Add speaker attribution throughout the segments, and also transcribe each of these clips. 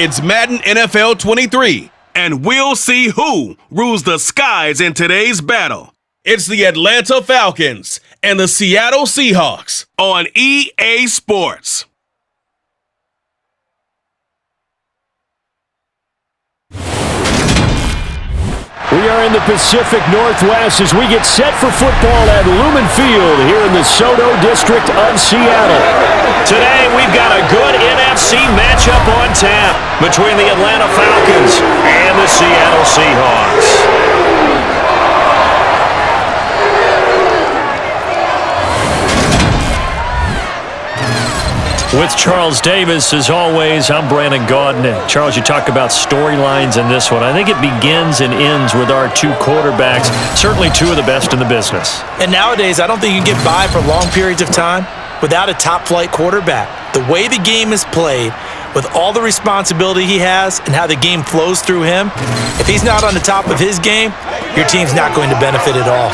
Speaker 1: It's Madden NFL 23, and we'll see who rules the skies in today's battle. It's the Atlanta Falcons and the Seattle Seahawks on EA Sports.
Speaker 2: We are in the Pacific Northwest as we get set for football at Lumen Field here in the Soto District of Seattle.
Speaker 3: Today we've got a good NFC matchup on tap between the Atlanta Falcons and the Seattle Seahawks. With Charles Davis, as always, I'm Brandon Gaudin. Charles, you talk about storylines in this one. I think it begins and ends with our two quarterbacks, certainly two of the best in the business.
Speaker 4: And nowadays, I don't think you can get by for long periods of time without a top-flight quarterback. The way the game is played, with all the responsibility he has and how the game flows through him, if he's not on the top of his game, your team's not going to benefit at all.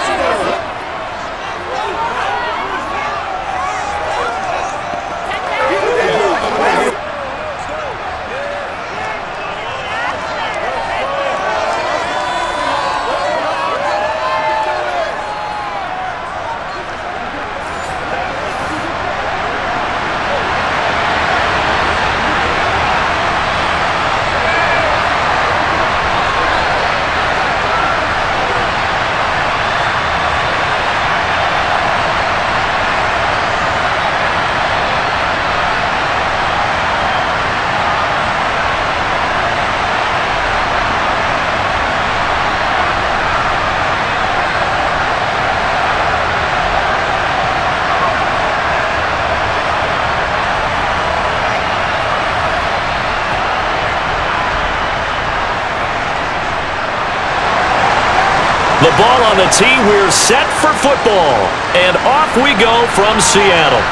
Speaker 3: The ball on the tee, we're set for football. And off we go from Seattle.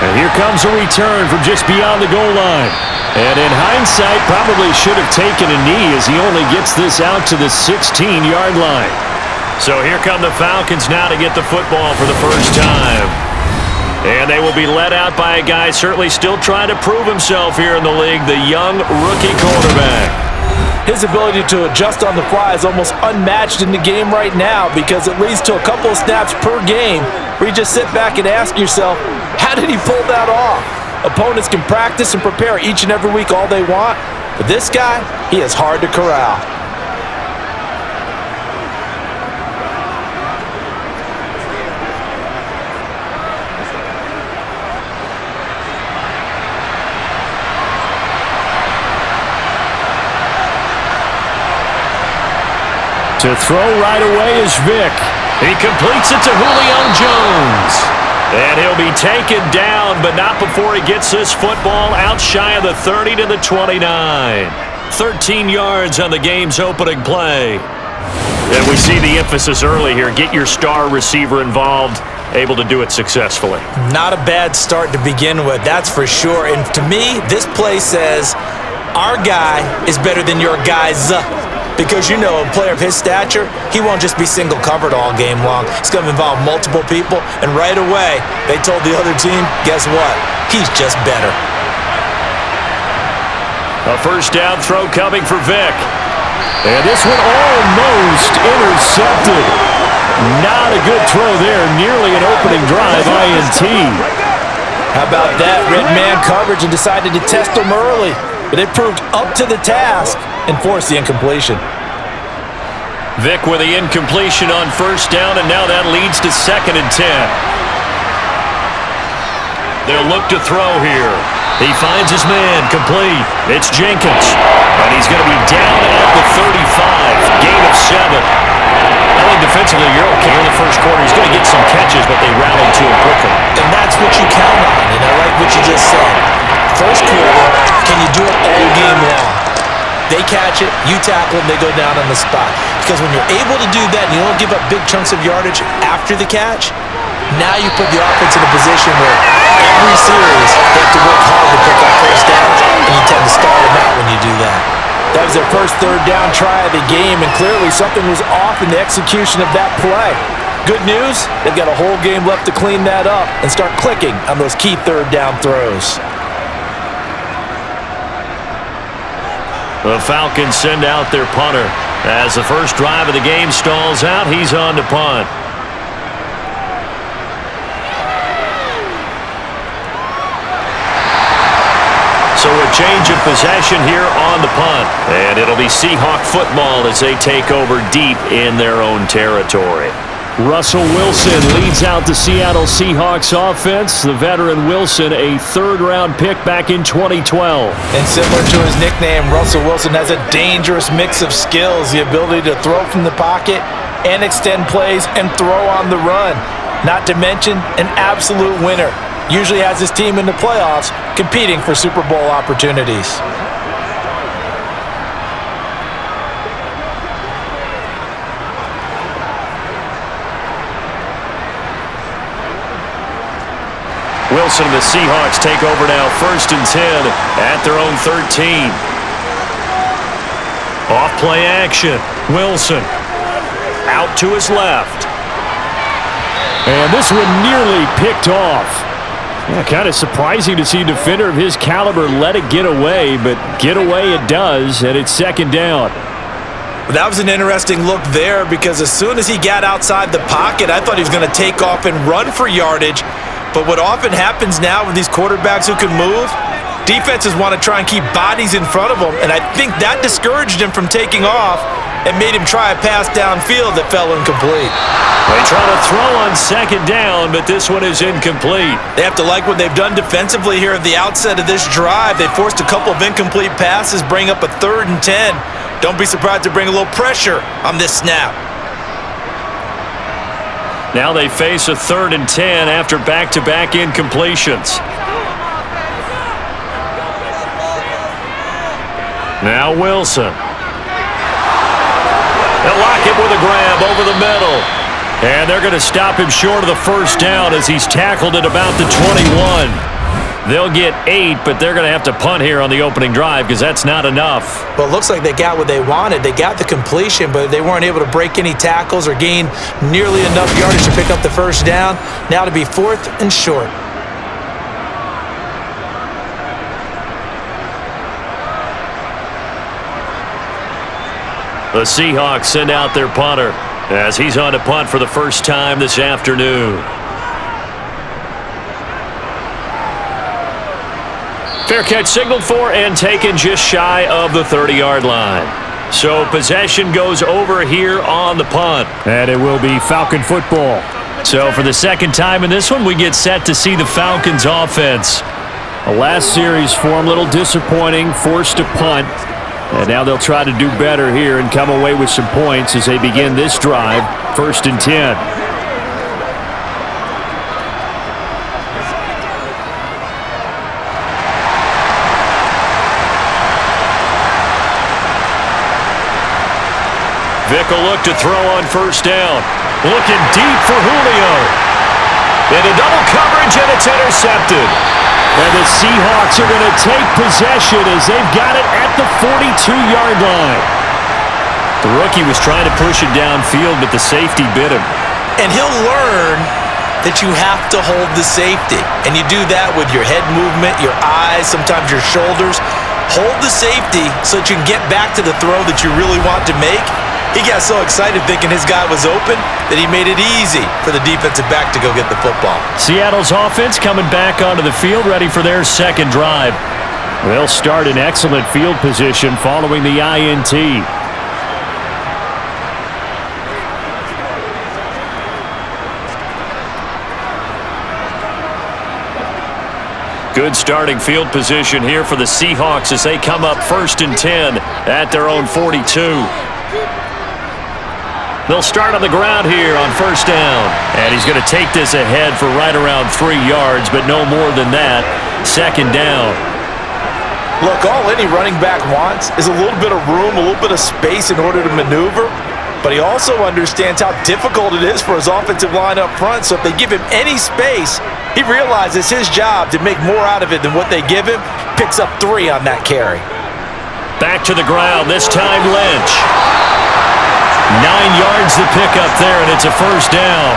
Speaker 2: And here comes a return from just beyond the goal line. And in hindsight, probably should have taken a knee as he only gets this out to the 16-yard line.
Speaker 3: So here come the Falcons now to get the football for the first time. And they will be led out by a guy certainly still trying to prove himself here in the league, the young rookie quarterback.
Speaker 4: His ability to adjust on the fly is almost unmatched in the game right now because it leads to a couple of snaps per game where you just sit back and ask yourself, how did he pull that off? Opponents can practice and prepare each and every week all they want, but this guy, he is hard to corral.
Speaker 2: To throw right away is Vic.
Speaker 3: He completes it to Julio Jones. And he'll be taken down, but not before he gets this football out shy of the 30 to the 29. 13 yards on the game's opening play. And we see the emphasis early here. Get your star receiver involved, able to do it successfully.
Speaker 4: Not a bad start to begin with, that's for sure. And to me, this play says, our guy is better than your guy's. Because, you know, a player of his stature, he won't just be single covered all game long. It's going to involve multiple people, and right away, they told the other team, guess what? He's just better.
Speaker 3: A first down throw coming for Vic.
Speaker 2: And this one almost intercepted. Not a good throw there. Nearly an opening drive INT.
Speaker 4: How about that? Red man coverage and decided to test him early. But it proved up to the task and forced the incompletion.
Speaker 3: Vic with the incompletion on first down, and now that leads to 2nd and 10. They'll look to throw here. He finds his man, complete. It's Jenkins, and he's going to be down at the 35. Gain of 7. I think defensively you're okay in the first quarter. He's going to get some catches, but they rallied to him quickly.
Speaker 4: And that's what you count on, and I like what you just said. First quarter, can you do it all game long? They catch it, you tackle them, they go down on the spot. Because when you're able to do that and you don't give up big chunks of yardage after the catch, now you put the offense in a position where every series they have to work hard to pick up first downs, and you tend to stall them out when you do that. That was their first third down try of the game, and clearly something was off in the execution of that play. Good news, they've got a whole game left to clean that up and start clicking on those key third down throws.
Speaker 3: The Falcons send out their punter. As the first drive of the game stalls out, he's on to punt. So a change of possession here on the punt. And it'll be Seahawk football as they take over deep in their own territory.
Speaker 2: Russell Wilson leads out the Seattle Seahawks offense. The veteran Wilson, a third-round pick back in 2012.
Speaker 4: And similar to his nickname, Russell Wilson has a dangerous mix of skills, the ability to throw from the pocket and extend plays and throw on the run. Not to mention an absolute winner. Usually has his team in the playoffs competing for Super Bowl opportunities.
Speaker 3: Wilson and the Seahawks take over now, 1st and 10 at their own 13. Off play action. Wilson out to his left.
Speaker 2: And this one nearly picked off. Yeah, kind of surprising to see a defender of his caliber let it get away, but get away it does, and it's 2nd down.
Speaker 4: That was an interesting look there because as soon as he got outside the pocket, I thought he was going to take off and run for yardage. But what often happens now with these quarterbacks who can move, defenses want to try and keep bodies in front of them, and I think that discouraged him from taking off and made him try a pass downfield that fell incomplete.
Speaker 3: They try to throw on 2nd down, but this one is incomplete.
Speaker 4: They have to like what they've done defensively here at the outset of this drive. They forced a couple of incomplete passes, bring up a 3rd and 10. Don't be surprised to bring a little pressure on this snap.
Speaker 3: Now they face a 3rd and 10 after back-to-back incompletions. Now Wilson. They'll lock him with a grab over the middle. And they're going to stop him short of the 1st down as he's tackled at about the 21. They'll get 8, but they're going to have to punt here on the opening drive because that's not enough.
Speaker 4: Well, it looks like they got what they wanted. They got the completion, but they weren't able to break any tackles or gain nearly enough yardage to pick up the 1st down. Now to be 4th and short.
Speaker 3: The Seahawks send out their punter as he's on to punt for the first time this afternoon. Fair catch signaled for and taken just shy of the 30-yard line. So possession goes over here on the punt.
Speaker 2: And it will be Falcon football.
Speaker 3: So for the 2nd time in this one, we get set to see the Falcons offense.
Speaker 2: The last series for them, a little disappointing, forced to punt. And now they'll try to do better here and come away with some points as they begin this drive, 1st and 10.
Speaker 3: Vick will look to throw on 1st down. Looking deep for Julio. Into double coverage, and it's intercepted.
Speaker 2: And the Seahawks are going to take possession as they've got it at the 42-yard line.
Speaker 3: The rookie was trying to push it downfield, but the safety bit him.
Speaker 4: And he'll learn that you have to hold the safety. And you do that with your head movement, your eyes, sometimes your shoulders. Hold the safety so that you can get back to the throw that you really want to make. He got so excited thinking his guy was open that he made it easy for the defensive back to go get the football.
Speaker 3: Seattle's offense coming back onto the field, ready for their 2nd drive.
Speaker 2: They'll start in excellent field position following the INT.
Speaker 3: Good starting field position here for the Seahawks as they come up 1st and 10 at their own 42. They'll start on the ground here on 1st down. And he's going to take this ahead for right around 3 yards, but no more than that. 2nd down.
Speaker 4: Look, all any running back wants is a little bit of room, a little bit of space in order to maneuver. But he also understands how difficult it is for his offensive line up front. So if they give him any space, he realizes his job to make more out of it than what they give him. Picks up 3 on that carry.
Speaker 3: Back to the ground, this time Lynch. 9 yards to pick up there, and it's a 1st down.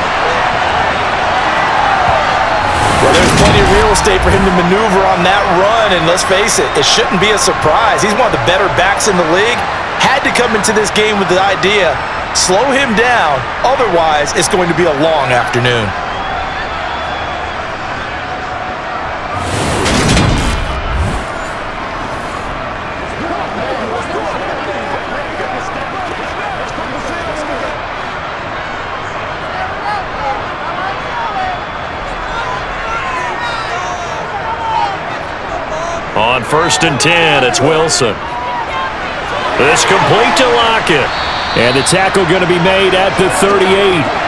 Speaker 4: Well, there's plenty of real estate for him to maneuver on that run, and let's face it, it shouldn't be a surprise. He's one of the better backs in the league. Had to come into this game with the idea, slow him down, otherwise it's going to be a long afternoon.
Speaker 3: On 1st and 10, it's Wilson. It's complete to Lockett.
Speaker 2: And the tackle going to be made at the 38.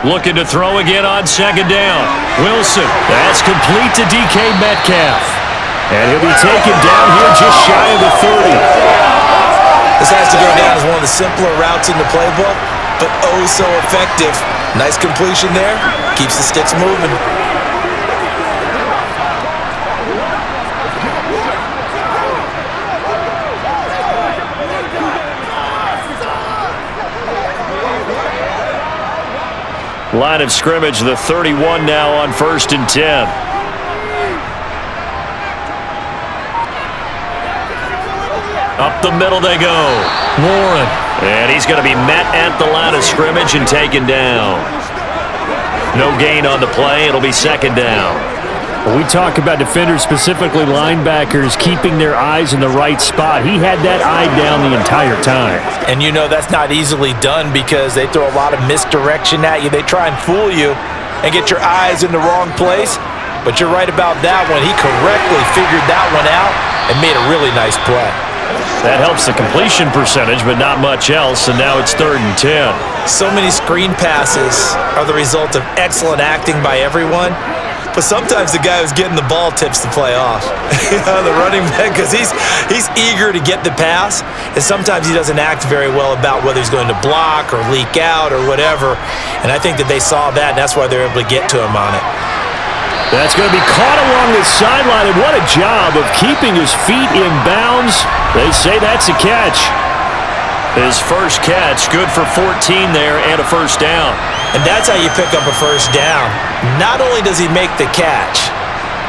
Speaker 3: Looking to throw again on 2nd down. Wilson, that's complete to DK Metcalf.
Speaker 2: And he'll be taken down here just shy of the 30.
Speaker 4: This has to go down as one of the simpler routes in the playbook, but oh so effective. Nice completion there. Keeps the sticks moving.
Speaker 3: Line of scrimmage, the 31 now on 1st and 10. Up the middle they go. Warren. And he's going to be met at the line of scrimmage and taken down. No gain on the play. It'll be 2nd down.
Speaker 2: When we talk about defenders, specifically linebackers, keeping their eyes in the right spot, he had that eye down the entire time.
Speaker 4: And you know that's not easily done because they throw a lot of misdirection at you. They try and fool you and get your eyes in the wrong place. But you're right about that one. He correctly figured that one out and made a really nice play.
Speaker 3: That helps the completion percentage, but not much else, and now it's 3rd and 10.
Speaker 4: So many screen passes are the result of excellent acting by everyone. But sometimes the guy who's getting the ball tips the play off. The running back, because he's eager to get the pass, and sometimes he doesn't act very well about whether he's going to block or leak out or whatever. And I think that they saw that, and that's why they're able to get to him on it.
Speaker 2: That's going to be caught along the sideline, and what a job of keeping his feet in bounds. They say that's a catch.
Speaker 3: His first catch, good for 14 there and a 1st down.
Speaker 4: And that's how you pick up a 1st down. Not only does he make the catch,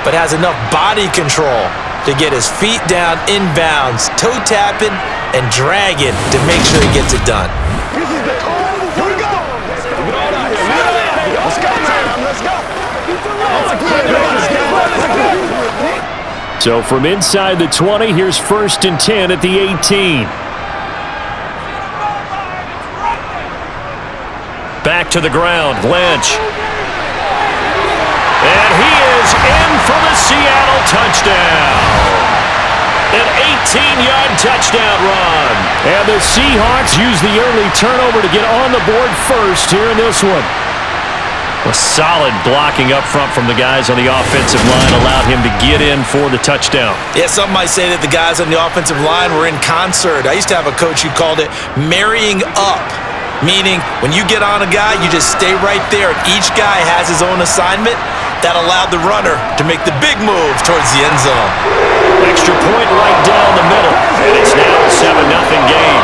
Speaker 4: but has enough body control to get his feet down inbounds, toe tapping and dragging to make sure he gets it done.
Speaker 2: So from inside the 20, here's 1st and 10 at the 18.
Speaker 3: Back to the ground, Lynch. And he is in for the Seattle touchdown. An 18-yard touchdown run.
Speaker 2: And the Seahawks use the early turnover to get on the board first here in this one.
Speaker 3: A solid blocking up front from the guys on the offensive line allowed him to get in for the touchdown.
Speaker 4: Yeah, some might say that the guys on the offensive line were in concert. I used to have a coach who called it marrying up. Meaning, when you get on a guy, you just stay right there, and each guy has his own assignment. That allowed the runner to make the big move towards the end zone.
Speaker 3: Extra point right down the middle, and it's now a 7-0 game.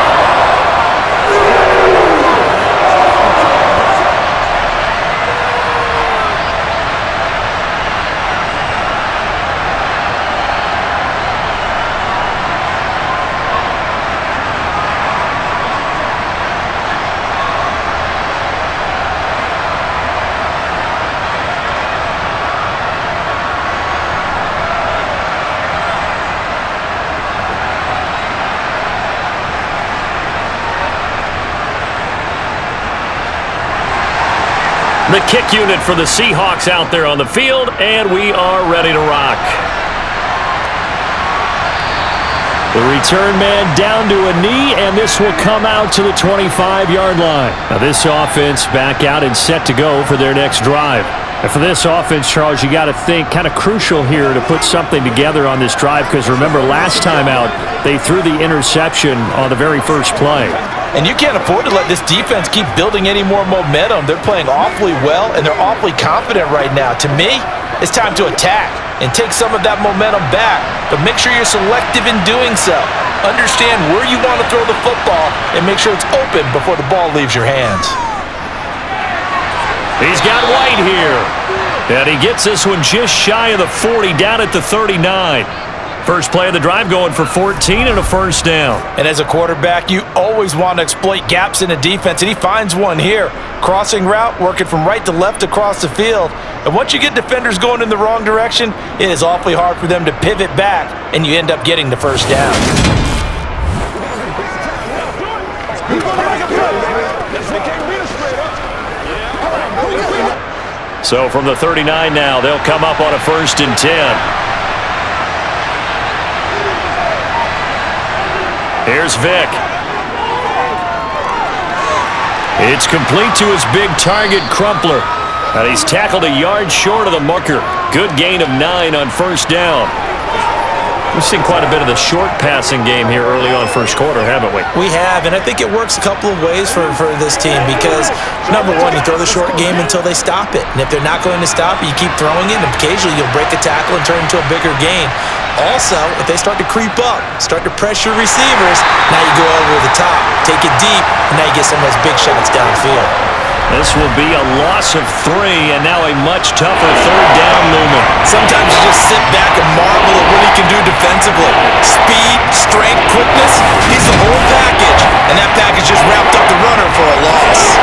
Speaker 3: The kick unit for the Seahawks out there on the field, and we are ready to rock.
Speaker 2: The return man down to a knee, and this will come out to the 25-yard line. Now this offense back out and set to go for their next drive. And for this offense, Charles, you got to think kind of crucial here to put something together on this drive, because remember last time out, they threw the interception on the very first play.
Speaker 4: And you can't afford to let this defense keep building any more momentum. They're playing awfully well, and they're awfully confident right now. To me, it's time to attack and take some of that momentum back, but make sure you're selective in doing so. Understand where you want to throw the football and make sure it's open before the ball leaves your hands.
Speaker 2: He's got White here. And he gets this one just shy of the 40, down at the 39. First play of the drive going for 14 and a first down.
Speaker 4: And as a quarterback, you always want to exploit gaps in a defense, and he finds one here. Crossing route, working from right to left across the field. And once you get defenders going in the wrong direction, it is awfully hard for them to pivot back, and you end up getting the first down.
Speaker 2: So from the 39 now, they'll come up on a 1st and 10. Here's Vick. It's complete to his big target, Crumpler. And he's tackled a yard short of the marker. Good gain of 9 on first down. We've seen quite a bit of the short passing game here early on first quarter, haven't we?
Speaker 4: We have, and I think it works a couple of ways for this team because, number one, you throw the short game until they stop it. And if they're not going to stop it, you keep throwing it, and occasionally you'll break a tackle and turn it into a bigger gain. Also, if they start to creep up, start to pressure receivers, now you go over the top, take it deep, and now you get some of those big shots downfield.
Speaker 2: This will be a loss of 3, and now a much tougher third down looming.
Speaker 4: Sometimes you just sit back and marvel at what he can do defensively. Speed, strength, quickness, he's the whole package. And that package just wrapped up the runner for a loss.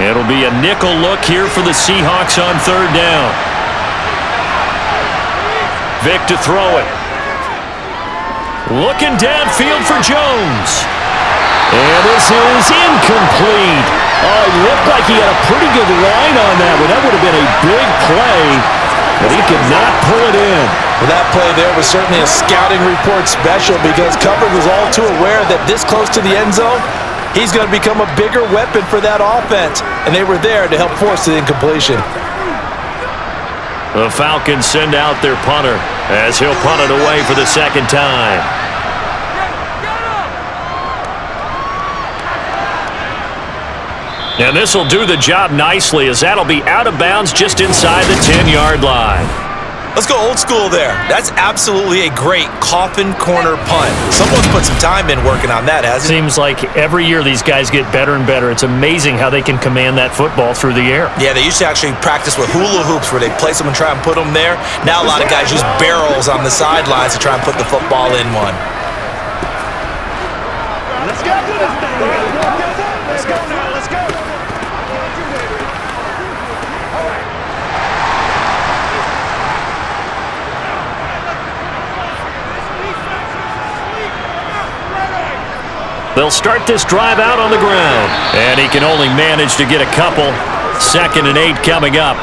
Speaker 2: It'll be a nickel look here for the Seahawks on third down. Vick to throw it. Looking downfield for Jones. And this is incomplete. Oh, it looked like he had a pretty good line on that one. That would have been a big play, but he could not pull it in.
Speaker 4: Well, that play there was certainly a scouting report special because coverage was all too aware that this close to the end zone, he's going to become a bigger weapon for that offense, and they were there to help force the incompletion.
Speaker 2: The Falcons send out their punter as he'll punt it away for the second time. And this will do the job nicely as that'll be out of bounds just inside the 10-yard line.
Speaker 4: Let's go old school there. That's absolutely a great coffin corner punt. Someone's put some time in working on that, hasn't it?
Speaker 2: Seems like every year these guys get better and better. It's amazing how they can command that football through the air.
Speaker 4: Yeah, they used to actually practice with hula hoops where they place them and try and put them there. Now a lot of guys use barrels on the sidelines to try and put the football in one.
Speaker 5: Let's go do this thing. Let's go now. Let's go.
Speaker 2: They'll start this drive out on the ground. And he can only manage to get a couple. 2nd and 8 coming up.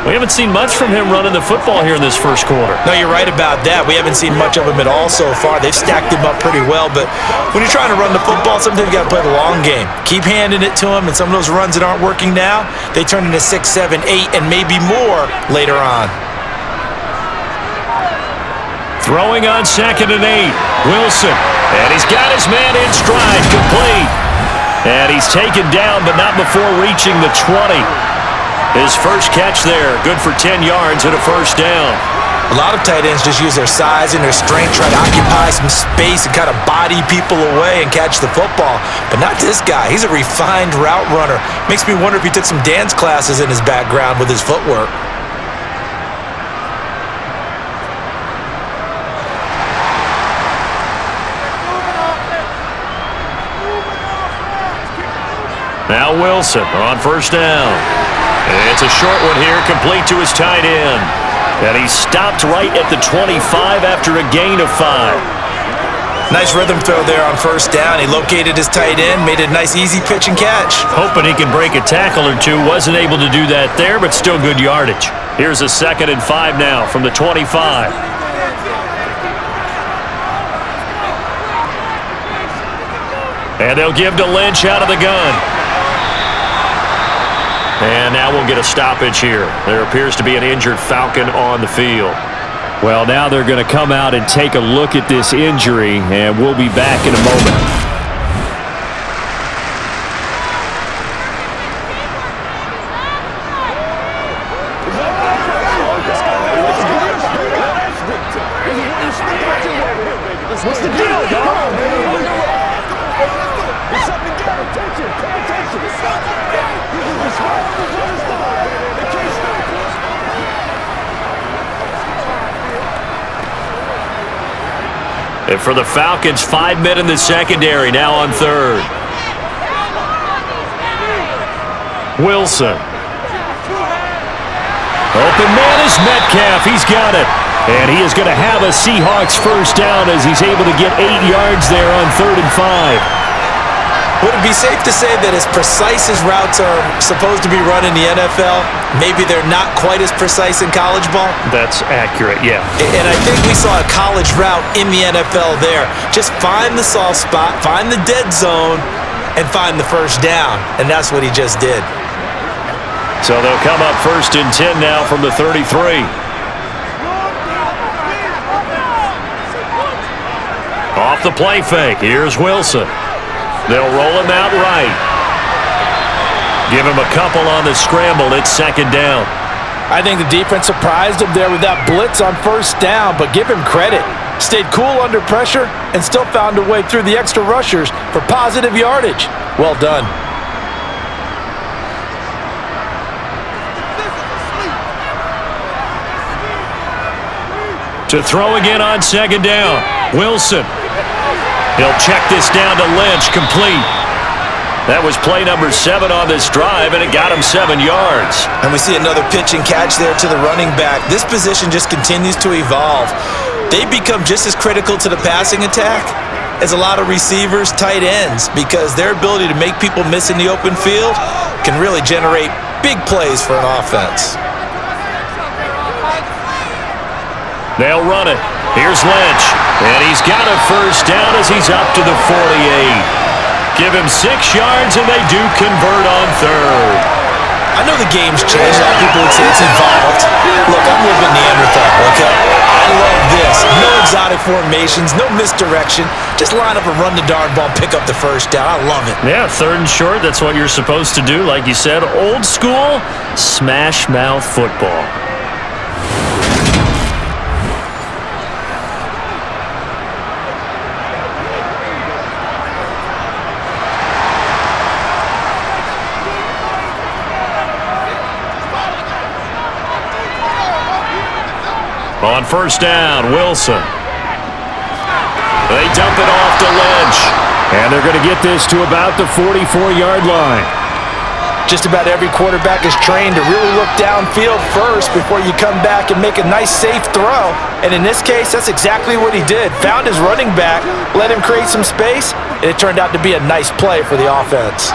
Speaker 2: We haven't seen much from him running the football here in this first quarter.
Speaker 4: No, you're right about that. We haven't seen much of him at all so far. They've stacked him up pretty well, but when you're trying to run the football, sometimes you got to play the long game. Keep handing it to him, and some of those runs that aren't working now, they turn into 6, 7, 8, and maybe more later on.
Speaker 2: Throwing on 2nd and 8. Wilson. And he's got his man in stride, complete. And he's taken down, but not before reaching the 20. His first catch there, good for 10 yards and a first down.
Speaker 4: A lot of tight ends just use their size and their strength, try to occupy some space and kind of body people away and catch the football. But not this guy. He's a refined route runner. Makes me wonder if he took some dance classes in his background with his footwork.
Speaker 2: Now Wilson on first down. It's a short one here, complete to his tight end. And he stopped right at the 25 after a gain of 5.
Speaker 4: Nice rhythm throw there on first down. He located his tight end, made a nice easy pitch and catch.
Speaker 2: Hoping he can break a tackle or two. Wasn't able to do that there, but still good yardage. Here's a 2nd and 5 now from the 25. And they'll give to Lynch out of the gun. And now we'll get a stoppage here. There appears to be an injured Falcon on the field. Well, now they're going to come out and take a look at this injury, and we'll be back in a moment.
Speaker 5: What's the deal, dog? There's something to get attention. Pay attention.
Speaker 3: And for the Falcons, 5 men in the secondary, now on third. Wilson. Open man is Metcalf. He's got it. And he is going to have a Seahawks first down as he's able to get 8 yards there on 3rd and 5.
Speaker 4: Would it be safe to say that as precise as routes are supposed to be run in the NFL, maybe they're not quite as precise in college ball?
Speaker 2: That's accurate, yeah.
Speaker 4: And I think we saw a college route in the NFL there. Just find the soft spot, find the dead zone, and find the first down. And that's what he just did.
Speaker 3: So they'll come up 1st and 10 now from the 33. Off the play fake, here's Wilson. They'll roll him out right. Give him a couple on the scramble. It's 2nd down.
Speaker 4: I think the defense surprised him there with that blitz on 1st down, but give him credit. Stayed cool under pressure and still found a way through the extra rushers for positive yardage. Well done.
Speaker 3: To throw again on 2nd down. Wilson. He'll check this down to Lynch, complete. That was play number 7 on this drive, and it got him 7 yards.
Speaker 4: And we see another pitch and catch there to the running back. This position just continues to evolve. They become just as critical to the passing attack as a lot of receivers, tight ends, because their ability to make people miss in the open field can really generate big plays for an offense.
Speaker 3: They'll run it. Here's Lynch. And he's got a first down as he's up to the 48. Give him 6 yards, and they do convert on 3rd.
Speaker 4: I know the game's changed. A lot of people would say it's evolved. Look, I'm living Neanderthal, okay? I love this. No exotic formations, no misdirection. Just line up and run the darn ball, pick up the first down. I love it.
Speaker 2: Yeah, 3rd and short, that's what you're supposed to do. Like you said, old school, smash mouth football.
Speaker 3: On 1st down, Wilson. They dump it off to Lynch.
Speaker 2: And they're going to get this to about the 44-yard line.
Speaker 4: Just about every quarterback is trained to really look downfield first before you come back and make a nice, safe throw. And in this case, that's exactly what he did. Found his running back, let him create some space, and it turned out to be a nice play for the offense.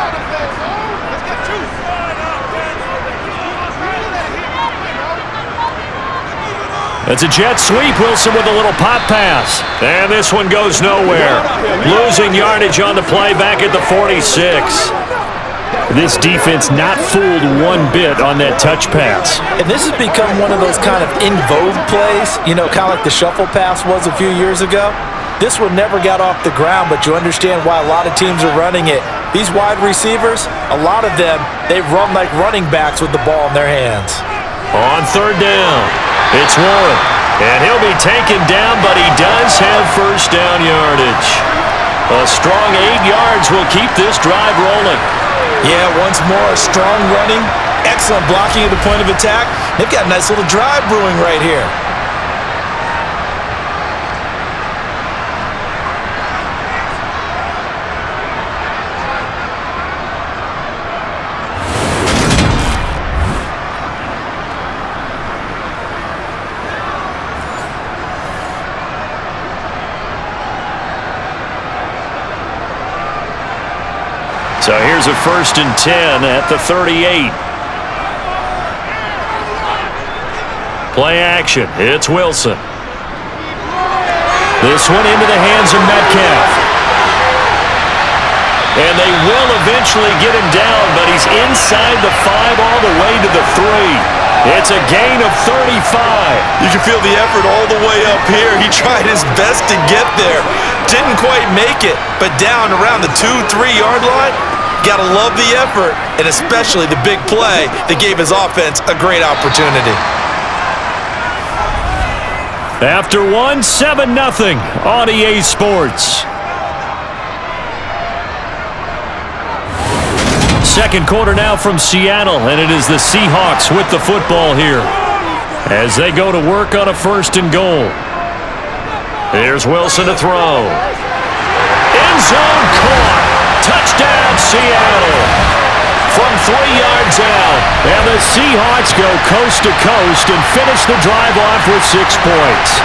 Speaker 3: It's a jet sweep. Wilson with a little pop pass. And this one goes nowhere. Losing yardage on the play back at the 46.
Speaker 2: This defense not fooled one bit on that touch pass.
Speaker 4: And this has become one of those kind of in vogue plays, you know, kind of like the shuffle pass was a few years ago. This one never got off the ground, but you understand why a lot of teams are running it. These wide receivers, a lot of them, they run like running backs with the ball in their hands.
Speaker 3: On 3rd down, it's Warren. And he'll be taken down, but he does have first down yardage. A strong 8 yards will keep this drive rolling.
Speaker 4: Yeah, once more, strong running, excellent blocking at the point of attack. They've got a nice little drive brewing right here.
Speaker 3: So here's a 1st and 10 at the 38. Play action. It's Wilson. This one into the hands of Metcalf. And they will eventually get him down, but he's inside the 5 all the way to the 3. It's a gain of 35.
Speaker 1: You can
Speaker 4: feel the effort all the way up here. He tried his best to get there. Didn't quite make it, but down around the 2-3 yard line, gotta love the effort, and especially the big play that gave his offense a great opportunity.
Speaker 2: After one, 7-0 on EA Sports. Second quarter now from Seattle, and it is the Seahawks with the football here as they go to work on a 1st and goal. Here's Wilson to throw. End zone caught. Touchdown, Seattle. From 3 yards out. And the Seahawks go coast to coast and finish the drive off with 6 points.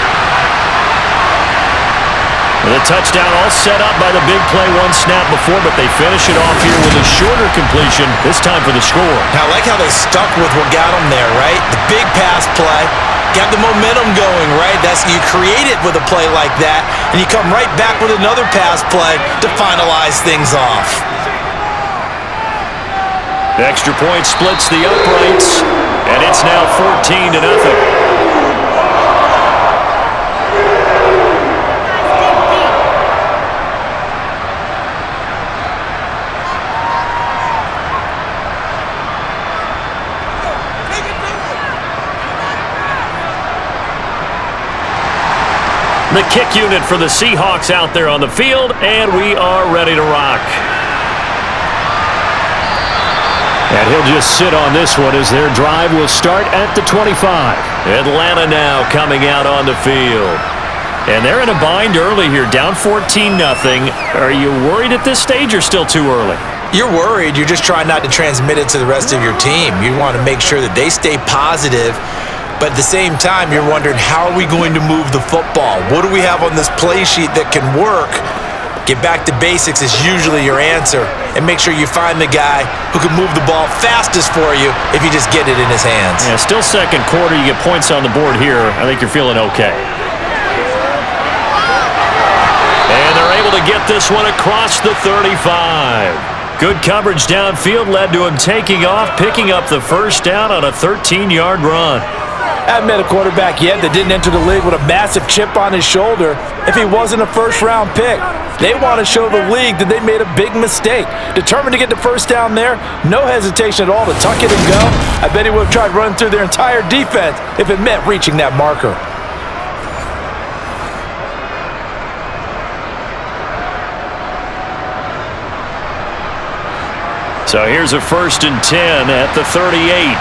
Speaker 2: The touchdown all set up by the big play one snap before, but they finish it off here with a shorter completion, this time for the score.
Speaker 4: Now, I like how they stuck with what got them there, right? The big pass play, got the momentum going, right? You create it with a play like that, and you come right back with another pass play to finalize things off.
Speaker 2: The extra point splits the uprights, and it's now 14-0. The kick unit for the Seahawks out there on the field, and we are ready to rock. And he'll just sit on this one as their drive will start at the 25. Atlanta now coming out on the field. And they're in a bind early here, down 14-0. Are you worried at this stage or still too early?
Speaker 4: You're worried. You're just trying not to transmit it to the rest of your team. You want to make sure that they stay positive. But at the same time, you're wondering, how are we going to move the football? What do we have on this play sheet that can work? Get back to basics is usually your answer. And make sure you find the guy who can move the ball fastest for you if you just get it in his hands.
Speaker 2: Yeah, still second quarter. You get points on the board here. I think you're feeling okay. And they're able to get this one across the 35. Good coverage downfield led to him taking off, picking up the first down on a 13-yard run.
Speaker 6: I haven't met a quarterback yet that didn't enter the league with a massive chip on his shoulder if he wasn't a first-round pick. They want to show the league that they made a big mistake. Determined to get the first down there, no hesitation at all to tuck it and go. I bet he would have tried running through their entire defense if it meant reaching that marker.
Speaker 2: So here's a 1st and 10 at the 38.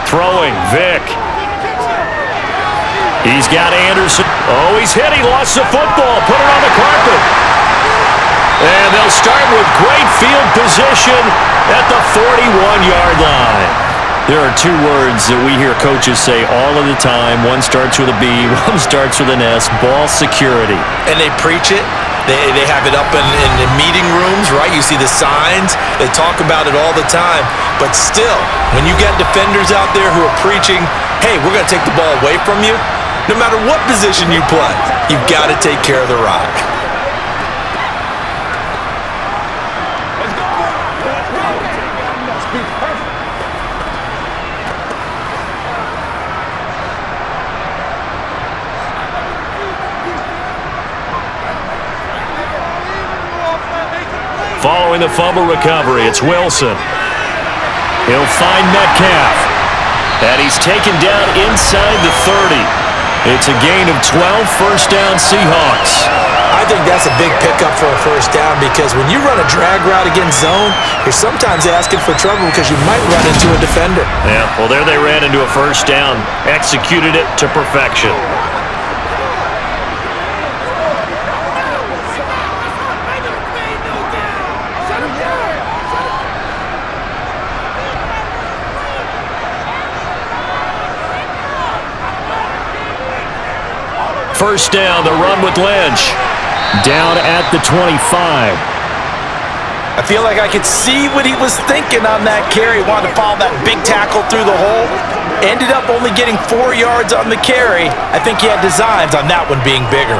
Speaker 2: Throwing, Vick. He's got Anderson. Oh, he's hit. He lost the football. Put it on the carpet. And they'll start with great field position at the 41-yard line. There are 2 words that we hear coaches say all of the time. One starts with a B, one starts with an S, ball security.
Speaker 4: And they preach it. They have it up in the meeting rooms, right? You see the signs. They talk about it all the time. But still, when you got defenders out there who are preaching, hey, we're going to take the ball away from you, no matter what position you play, you've got to take care of the rock.
Speaker 2: Following the fumble recovery, it's Wilson. He'll find Metcalf. And he's taken down inside the 30. It's a gain of 12, first down Seahawks.
Speaker 4: I think that's a big pickup for a first down because when you run a drag route against zone, you're sometimes asking for trouble because you might run into a defender.
Speaker 2: Yeah, well, there they ran into a first down. Executed it to perfection. First down, the run with Lynch. Down at the 25.
Speaker 6: I feel like I could see what he was thinking on that carry. Wanted to follow that big tackle through the hole. Ended up only getting 4 yards on the carry. I think he had designs on that one being bigger.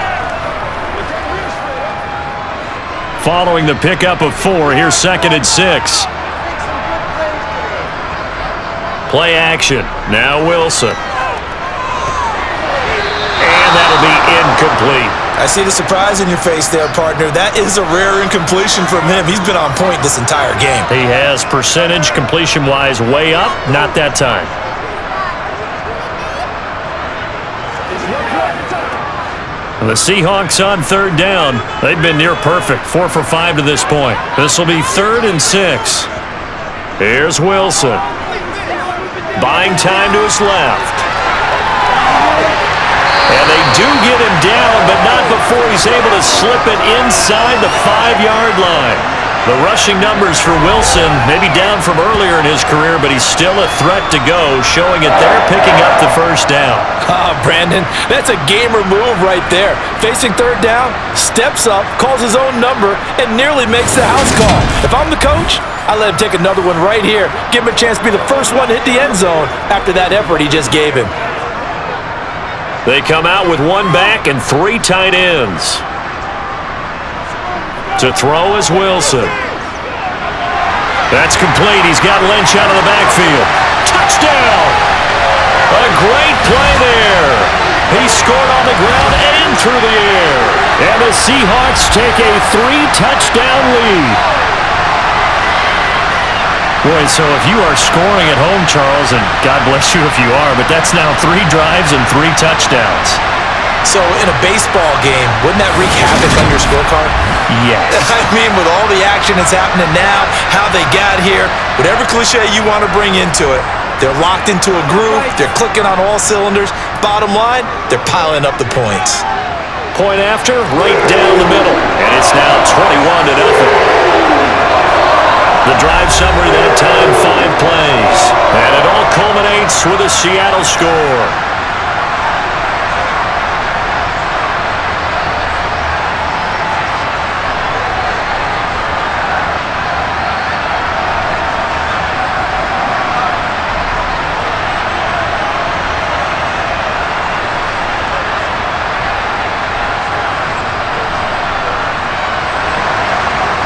Speaker 2: Following the pickup of 4, here's 2nd and 6.
Speaker 3: Play action. Now Wilson. And that'll be incomplete.
Speaker 4: I see the surprise in your face there, partner. That is a rare incompletion from him. He's been on point this entire game.
Speaker 3: He has percentage completion-wise way up. Not that time. The Seahawks on third down. They've been near perfect. 4 for 5 to this point. This will be 3rd and 6. Here's Wilson. Buying time to his left. And they do get him down, but not before he's able to slip it inside the 5-yard line. The rushing numbers for Wilson may be down from earlier in his career, but he's still a threat to go, showing it there, picking up the first down.
Speaker 6: Brandon, that's a gamer move right there. Facing third down, steps up, calls his own number, and nearly makes the house call. If I'm the coach, I let him take another one right here. Give him a chance to be the first one to hit the end zone after that effort he just gave him.
Speaker 3: They come out with 1 back and 3 tight ends. To throw is Wilson. That's complete. He's got Lynch out of the backfield. Touchdown! A great play there. He scored on the ground and through the air. And the Seahawks take a 3-touchdown lead. Boy, so if you are scoring at home, Charles, and God bless you if you are, but that's now 3 drives and 3 touchdowns.
Speaker 4: So in a baseball game, wouldn't that wreak havoc on your scorecard?
Speaker 3: Yes.
Speaker 4: I mean, with all the action that's happening now, how they got here, whatever cliche you want to bring into it, they're locked into a groove, they're clicking on all cylinders. Bottom line, they're piling up the points.
Speaker 3: Point after, right down the middle. And it's now 21-0. The drive summary that time, 5 plays. And it all culminates with a Seattle score.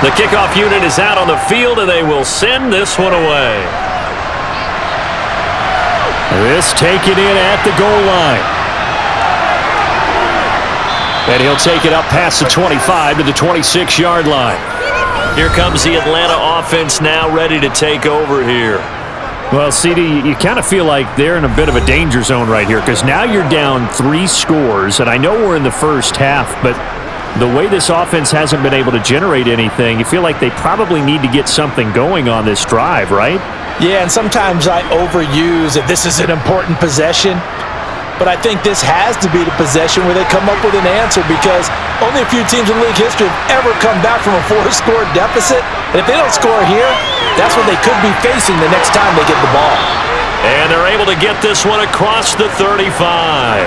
Speaker 3: The kickoff unit is out on the field, and they will send this one away. This taken in at the goal line. And he'll take it up past the 25 to the 26-yard line. Here comes the Atlanta offense now ready to take over here.
Speaker 2: Well, CD, you kind of feel like they're in a bit of a danger zone right here because now you're down 3 scores, and I know we're in the first half, but the way this offense hasn't been able to generate anything, you feel like they probably need to get something going on this drive, right?
Speaker 6: Yeah, and sometimes I overuse that this is an important possession, but I think this has to be the possession where they come up with an answer because only a few teams in league history have ever come back from a 4-score deficit, and if they don't score here, that's what they could be facing the next time they get the ball.
Speaker 3: And they're able to get this one across the 35.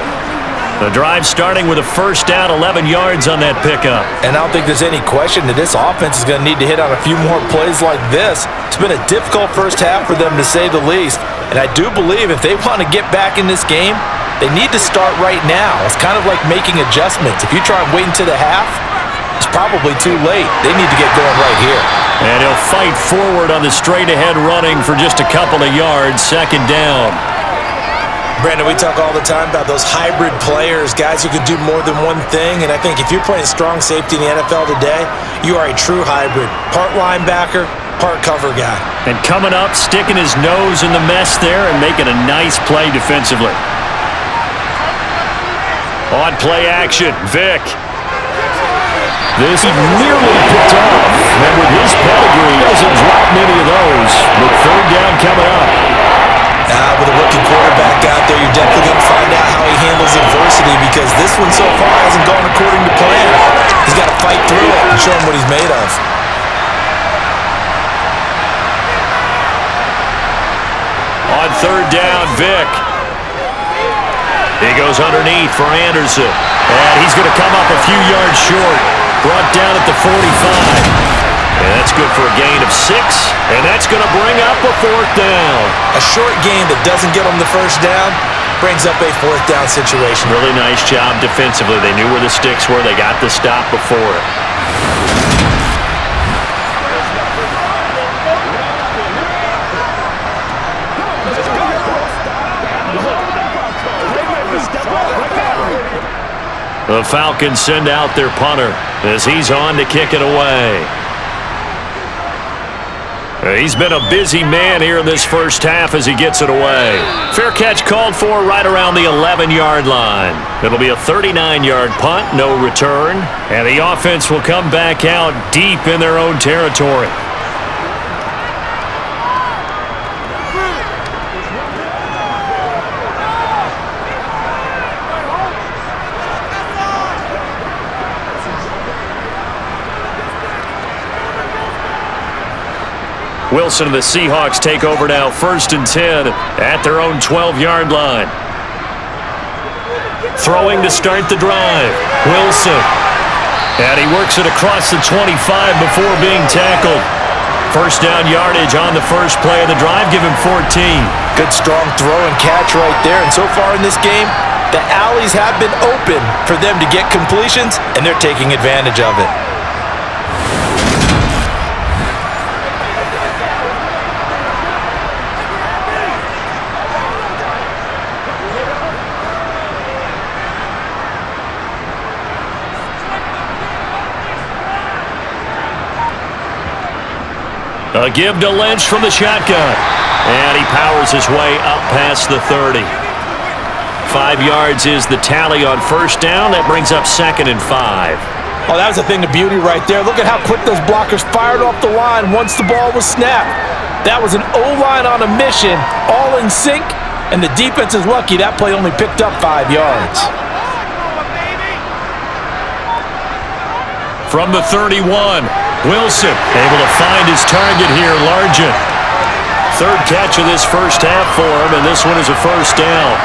Speaker 3: The drive starting with a first down, 11 yards on that pickup.
Speaker 6: And I don't think there's any question that this offense is going to need to hit on a few more plays like this. It's been a difficult first half for them, to say the least. And I do believe if they want to get back in this game, they need to start right now. It's kind of like making adjustments. If you try and wait until the half, it's probably too late. They need to get going right here.
Speaker 3: And he'll fight forward on the straight-ahead running for just a couple of yards, 2nd down.
Speaker 4: Brandon, we talk all the time about those hybrid players, guys who can do more than one thing, and I think if you're playing strong safety in the NFL today, you are a true hybrid. Part linebacker, part cover guy.
Speaker 3: And coming up, sticking his nose in the mess there and making a nice play defensively. On play action, Vick.
Speaker 2: This is nearly picked off, and with his pedigree, he doesn't drop many of those. With 3rd down coming up.
Speaker 4: With a rookie quarterback out there, you're definitely going to find out how he handles adversity because this one so far hasn't gone according to plan. He's got to fight through it and show him what he's made of.
Speaker 3: On 3rd down, Vick. He goes underneath for Anderson. And he's going to come up a few yards short. Brought down at the 45. And that's good for a gain of 6, and that's going to bring up a 4th down.
Speaker 4: A short gain that doesn't get them the first down brings up a 4th down situation.
Speaker 3: Really nice job defensively. They knew where the sticks were. They got the stop before it.
Speaker 5: Let's go.
Speaker 3: The Falcons send out their punter as he's on to kick it away. He's been a busy man here in this first half as he gets it away. Fair catch called for right around the 11-yard line. It'll be a 39-yard punt, no return, and the offense will come back out deep in their own territory. Wilson and the Seahawks take over now, 1st and 10 at their own 12-yard line. Throwing to start the drive. Wilson. And he works it across the 25 before being tackled. First down yardage on the first play of the drive. Give him 14.
Speaker 6: Good strong throw and catch right there. And so far in this game, the alleys have been open for them to get completions, and they're taking advantage of it.
Speaker 3: A give to Lynch from the shotgun. And he powers his way up past the 30. 5 yards is the tally on first down. That brings up 2nd and 5.
Speaker 6: Oh, that was a thing of beauty right there. Look at how quick those blockers fired off the line once the ball was snapped. That was an O-line on a mission, all in sync, and the defense is lucky that play only picked up 5 yards.
Speaker 3: From the 31. Wilson able to find his target here, Largent. 3rd catch of this first half for him, and this one is a first down.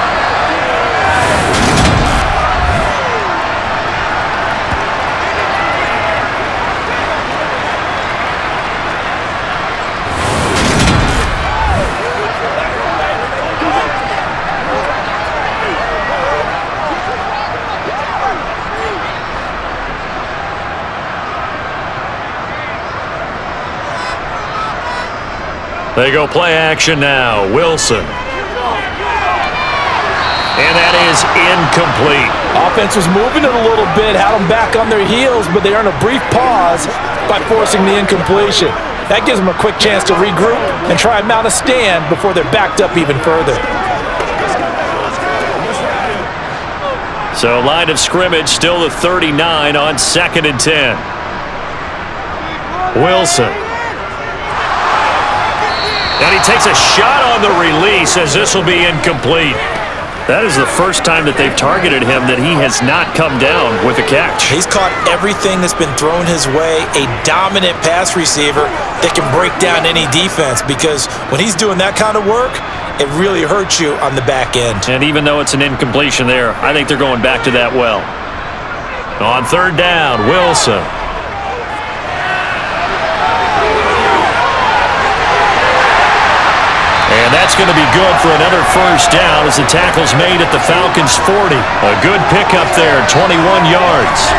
Speaker 3: They go play action now. Wilson. And that is incomplete.
Speaker 6: Offense was moving it a little bit, had them back on their heels, but they earned a brief pause by forcing the incompletion. That gives them a quick chance to regroup and try and mount a stand before they're backed up even further.
Speaker 3: So line of scrimmage still the 39 on 2nd and 10. Wilson. And he takes a shot on the release as this will be incomplete. That is the first time that they've targeted him that he has not come down with a catch.
Speaker 4: He's caught everything that's been thrown his way. A dominant pass receiver that can break down any defense, because when he's doing that kind of work, it really hurts you on the back end.
Speaker 3: And even though it's an incompletion there, I think they're going back to that well. On 3rd down, Wilson. And that's going to be good for another first down as the tackle's made at the Falcons' 40. A good pickup there, 21 yards.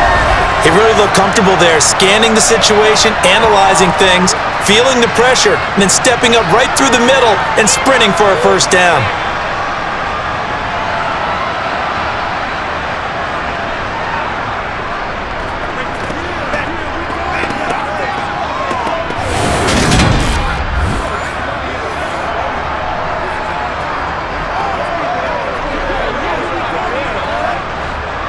Speaker 4: He really looked comfortable there, scanning the situation, analyzing things, feeling the pressure, and then stepping up right through the middle and sprinting for a first down.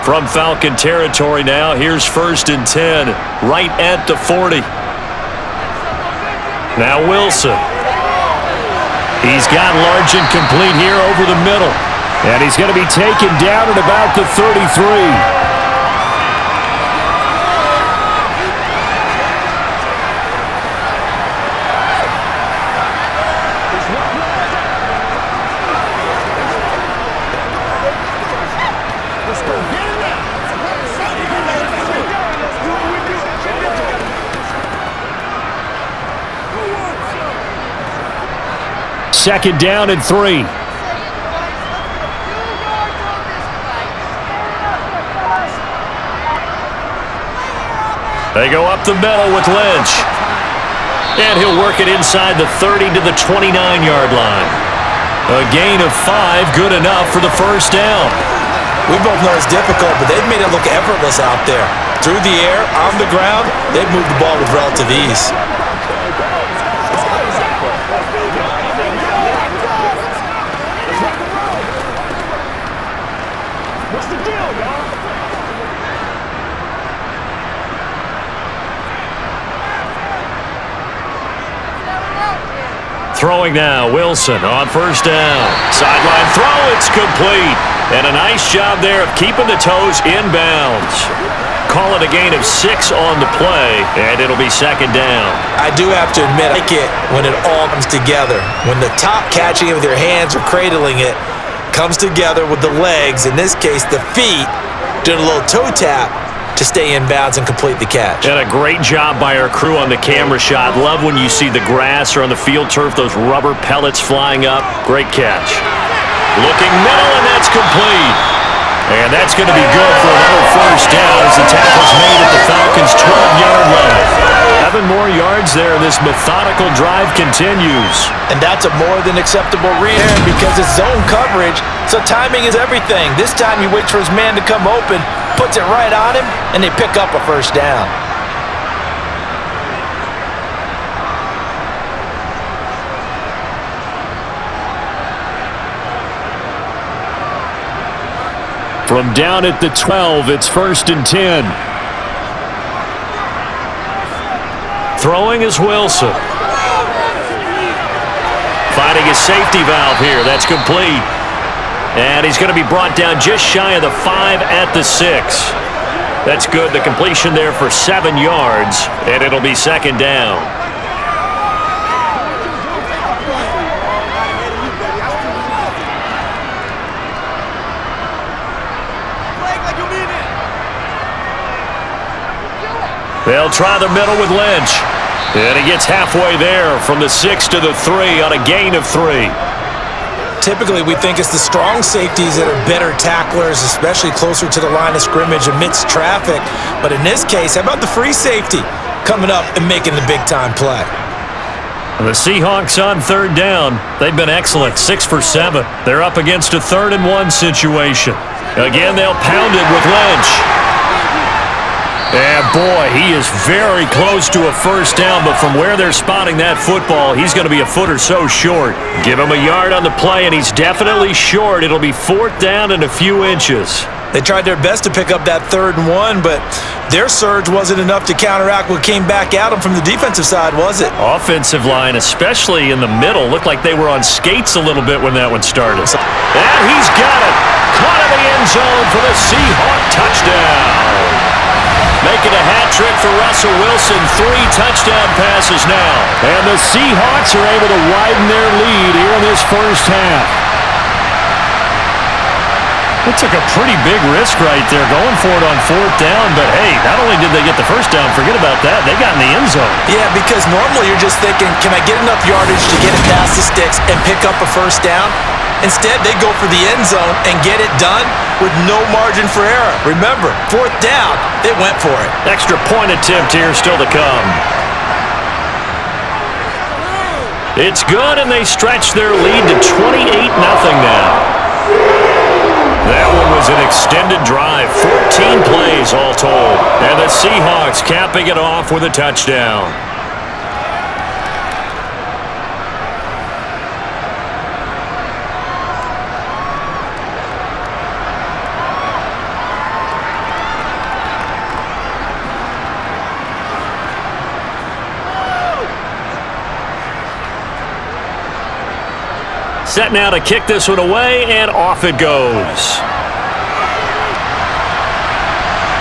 Speaker 3: From Falcon territory now, here's 1st and 10, right at the 40. Now Wilson. He's got Largent complete here over the middle. And he's going to be taken down at about the 33. Second down and 3. They go up the middle with Lynch. And he'll work it inside the 30 to the 29-yard line. A gain of 5, good enough for the first down.
Speaker 4: We both know it's difficult, but they've made it look effortless out there. Through the air, on the ground, they've moved the ball with relative ease.
Speaker 5: What's the deal, y'all?
Speaker 3: Throwing now, Wilson on first down. Sideline throw, it's complete. And a nice job there of keeping the toes inbounds. Call it a gain of 6 on the play, and it'll be second down.
Speaker 4: I do have to admit, I like it when it all comes together. When the top catching it with their hands or cradling it comes together with the legs, in this case the feet, doing a little toe tap to stay in bounds and complete the catch.
Speaker 3: And a great job by our crew on the camera shot. Love when you see the grass or on the field turf, those rubber pellets flying up. Great catch. Looking middle, and that's complete. And that's going to be good for another first down as the tackle's made at the Falcons' 12-yard line. 7 more yards there, and this methodical drive continues.
Speaker 6: And that's a more than acceptable read because it's zone coverage, so timing is everything. This time he waits for his man to come open, puts it right on him, and they pick up a first down.
Speaker 2: From down at the 12, it's 1st and 10.
Speaker 3: Throwing is Wilson. Finding his safety valve here. That's complete. And he's going to be brought down just shy of the 5 at the 6. That's good. The completion there for 7 yards, and it'll be second down. They'll try the middle with Lynch. And he gets halfway there from the 6 to the 3 on a gain of 3.
Speaker 4: Typically, we think it's the strong safeties that are better tacklers, especially closer to the line of scrimmage amidst traffic. But in this case, how about the free safety coming up and making the big-time play?
Speaker 3: The Seahawks on third down. They've been excellent, 6 for 7. They're up against a 3rd and 1 situation. Again, they'll pound it with Lynch. And boy, he is very close to a first down, but from where they're spotting that football, he's going to be a foot or so short. Give him a yard on the play, and he's definitely short. It'll be 4th down and a few inches.
Speaker 4: They tried their best to pick up that 3rd and 1, but their surge wasn't enough to counteract what came back at them from the defensive side, was it?
Speaker 3: Offensive line, especially in the middle, looked like they were on skates a little bit when that one started. And he's got it. Caught in the end zone for the Seahawk touchdown. Making a hat trick for Russell Wilson. 3 touchdown passes now.
Speaker 2: And the Seahawks are able to widen their lead here in this first half.
Speaker 3: They took a pretty big risk right there going for it on 4th down, but hey, not only did they get the first down, forget about that, they got in the end zone.
Speaker 4: Yeah, because normally you're just thinking, can I get enough yardage to get it past the sticks and pick up a first down? Instead, they go for the end zone and get it done with no margin for error. Remember, 4th down, they went for it.
Speaker 3: Extra point attempt here still to come. It's good, and they stretch their lead to 28-0 now. That one was an extended drive, 14 plays all told. And the Seahawks capping it off with a touchdown. Set now to kick this one away, and off it goes.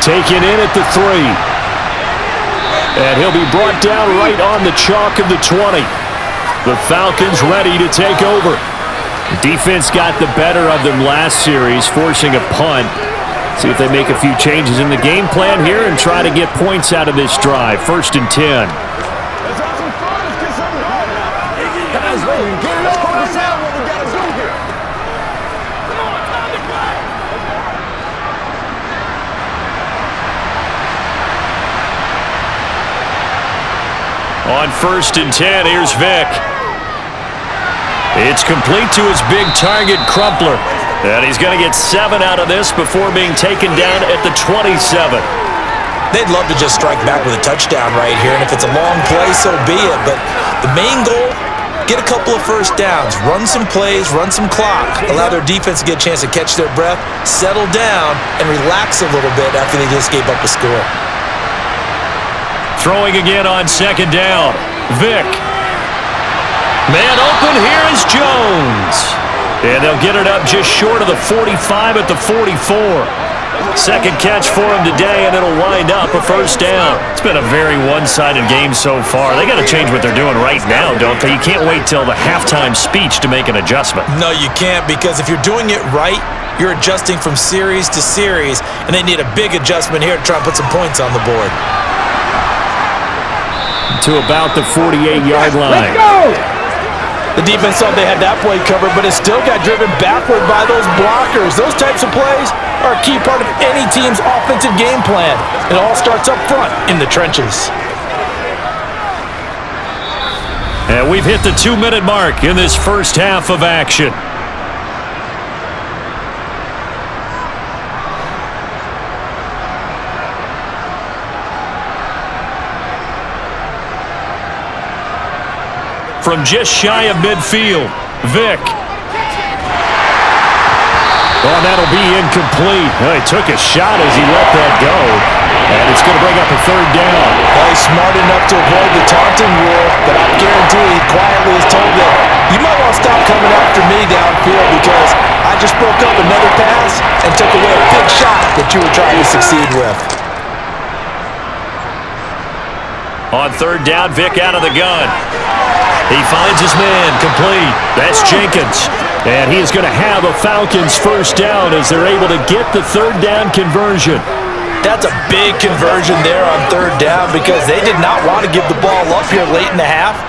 Speaker 2: Taken in at the 3. And he'll be brought down right on the chalk of the 20. The Falcons ready to take over. The defense got the better of them last series, forcing a punt. See if they make a few changes in the game plan here and try to get points out of this drive. 1st and 10.
Speaker 5: Let's have some fun. Let's get something going now. Guys, get it up. Focus out what we got to do here. Come on, time to play.
Speaker 3: On 1st and 10, here's Vick. It's complete to his big target, Crumpler. And he's going to get 7 out of this before being taken down at the 27.
Speaker 4: They'd love to just strike back with a touchdown right here, and if it's a long play, so be it. But the main goal, get a couple of first downs, run some plays, run some clock, allow their defense to get a chance to catch their breath, settle down, and relax a little bit after they just gave up a score.
Speaker 3: Throwing again on second down. Vick. Man open, here is Jones. And they'll get it up just short of the 45 at the 44. Second catch for him today, and it'll wind up a first down.
Speaker 2: It's been a very one-sided game so far. They got to change what they're doing right now, don't they? You can't wait till the halftime speech to make an adjustment.
Speaker 4: No, you can't, because if you're doing it right, you're adjusting from series to series, and they need a big adjustment here to try and put some points on the board.
Speaker 2: To about the 48-yard line.
Speaker 5: Let's go!
Speaker 6: The defense thought they had that play covered, but it still got driven backward by those blockers. Those types of plays are a key part of any team's offensive game plan. It all starts up front in the trenches.
Speaker 2: And we've hit the 2-minute mark in this first half of action. From just shy of midfield, Vick. Oh, that'll be incomplete. Well, he took a shot as he let that go. And it's going to bring up a third down.
Speaker 4: Well, he's smart enough to avoid the taunting rule, but I guarantee he quietly has told them, you might want to stop coming after me downfield because I just broke up another pass and took away a big shot that you were trying to succeed with.
Speaker 2: On third down, Vick out of the gun. He finds his man, complete. That's Jenkins. And he is going to have a Falcons first down as they're able to get the third down conversion.
Speaker 6: That's a big conversion there on third down because they did not want to give the ball up here late in the half.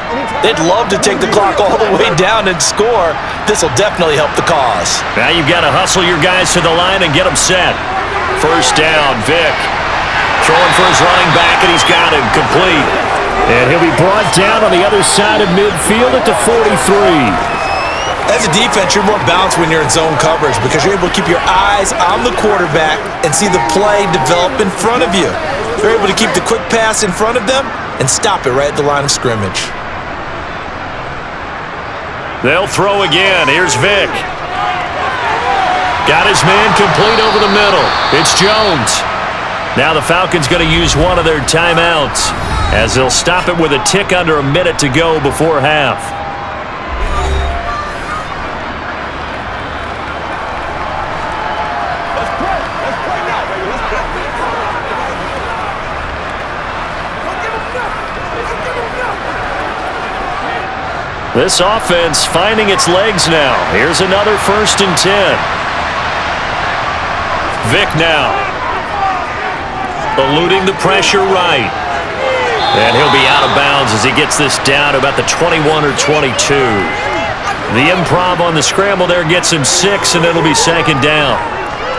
Speaker 6: They'd love to take the clock all the way down and score. This will definitely help the cause.
Speaker 2: Now you've got to hustle your guys to the line and get them set. First down, Vick. Throwing for his running back, and he's got him complete. And he'll be brought down on the other side of midfield at the 43.
Speaker 4: As a defense, you're more balanced when you're in zone coverage because you're able to keep your eyes on the quarterback and see the play develop in front of you. You're able to keep the quick pass in front of them and stop it right at the line of scrimmage.
Speaker 2: They'll throw again. Here's Vick. Got his man complete over the middle. It's Jones. Now the Falcons going to use one of their timeouts as they'll stop it with a tick under a minute to go before half. This offense finding its legs now. Here's another 1st and 10. Vick now. Eluding the pressure right. And he'll be out of bounds as he gets this down to about the 21 or 22. The improv on the scramble there gets him 6, and it'll be 2nd down.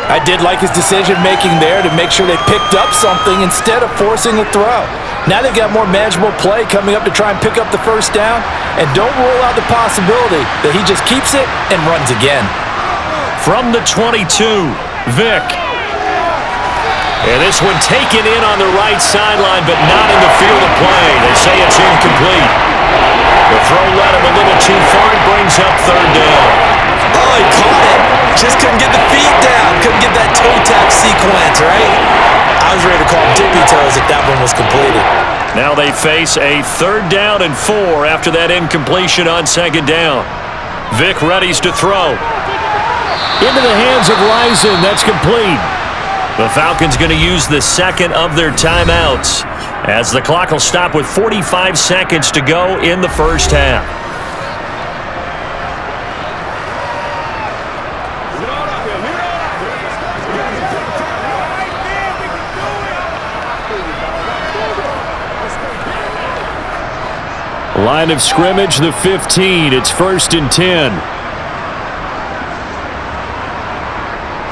Speaker 6: I did like his decision-making there to make sure they picked up something instead of forcing a throw. Now they've got more manageable play coming up to try and pick up the first down, and don't rule out the possibility that he just keeps it and runs again.
Speaker 2: From the 22, Vick. And this one taken in on the right sideline, but not in the field of play. They say it's incomplete. The throw led him a little too far and brings up 3rd down.
Speaker 4: Oh, he caught it. Just couldn't get the feet down. Couldn't get that toe tap sequence, right? I was ready to call dippy toes if that one was completed.
Speaker 2: Now they face a 3rd down and 4 after that incompletion on 2nd down. Vick readies to throw. Into the hands of Rison. That's complete. The Falcons going to use the 2nd of their timeouts as the clock will stop with 45 seconds to go in the first half. Line of scrimmage, the 15. It's 1st and 10.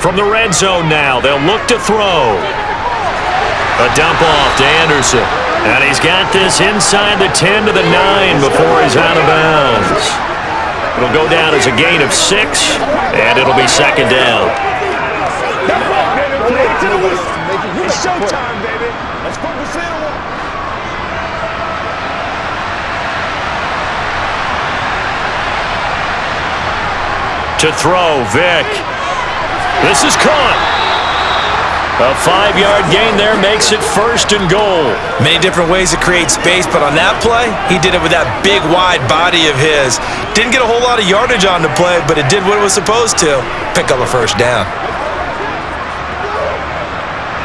Speaker 2: From the red zone now, they'll look to throw. A dump off to Anderson. And he's got this inside the 10 to the 9 before he's out of bounds.
Speaker 3: It'll go down as a gain of 6, and it'll be second down.
Speaker 5: That's right, baby. Play to the whistle. It's showtime, baby. Let's focus in on
Speaker 3: To throw, Vic. This is caught. A 5-yard gain there makes it 1st and goal.
Speaker 4: Many different ways to create space, but on that play, he did it with that big, wide body of his. Didn't get a whole lot of yardage on the play, but it did what it was supposed to. Pick up a 1st down.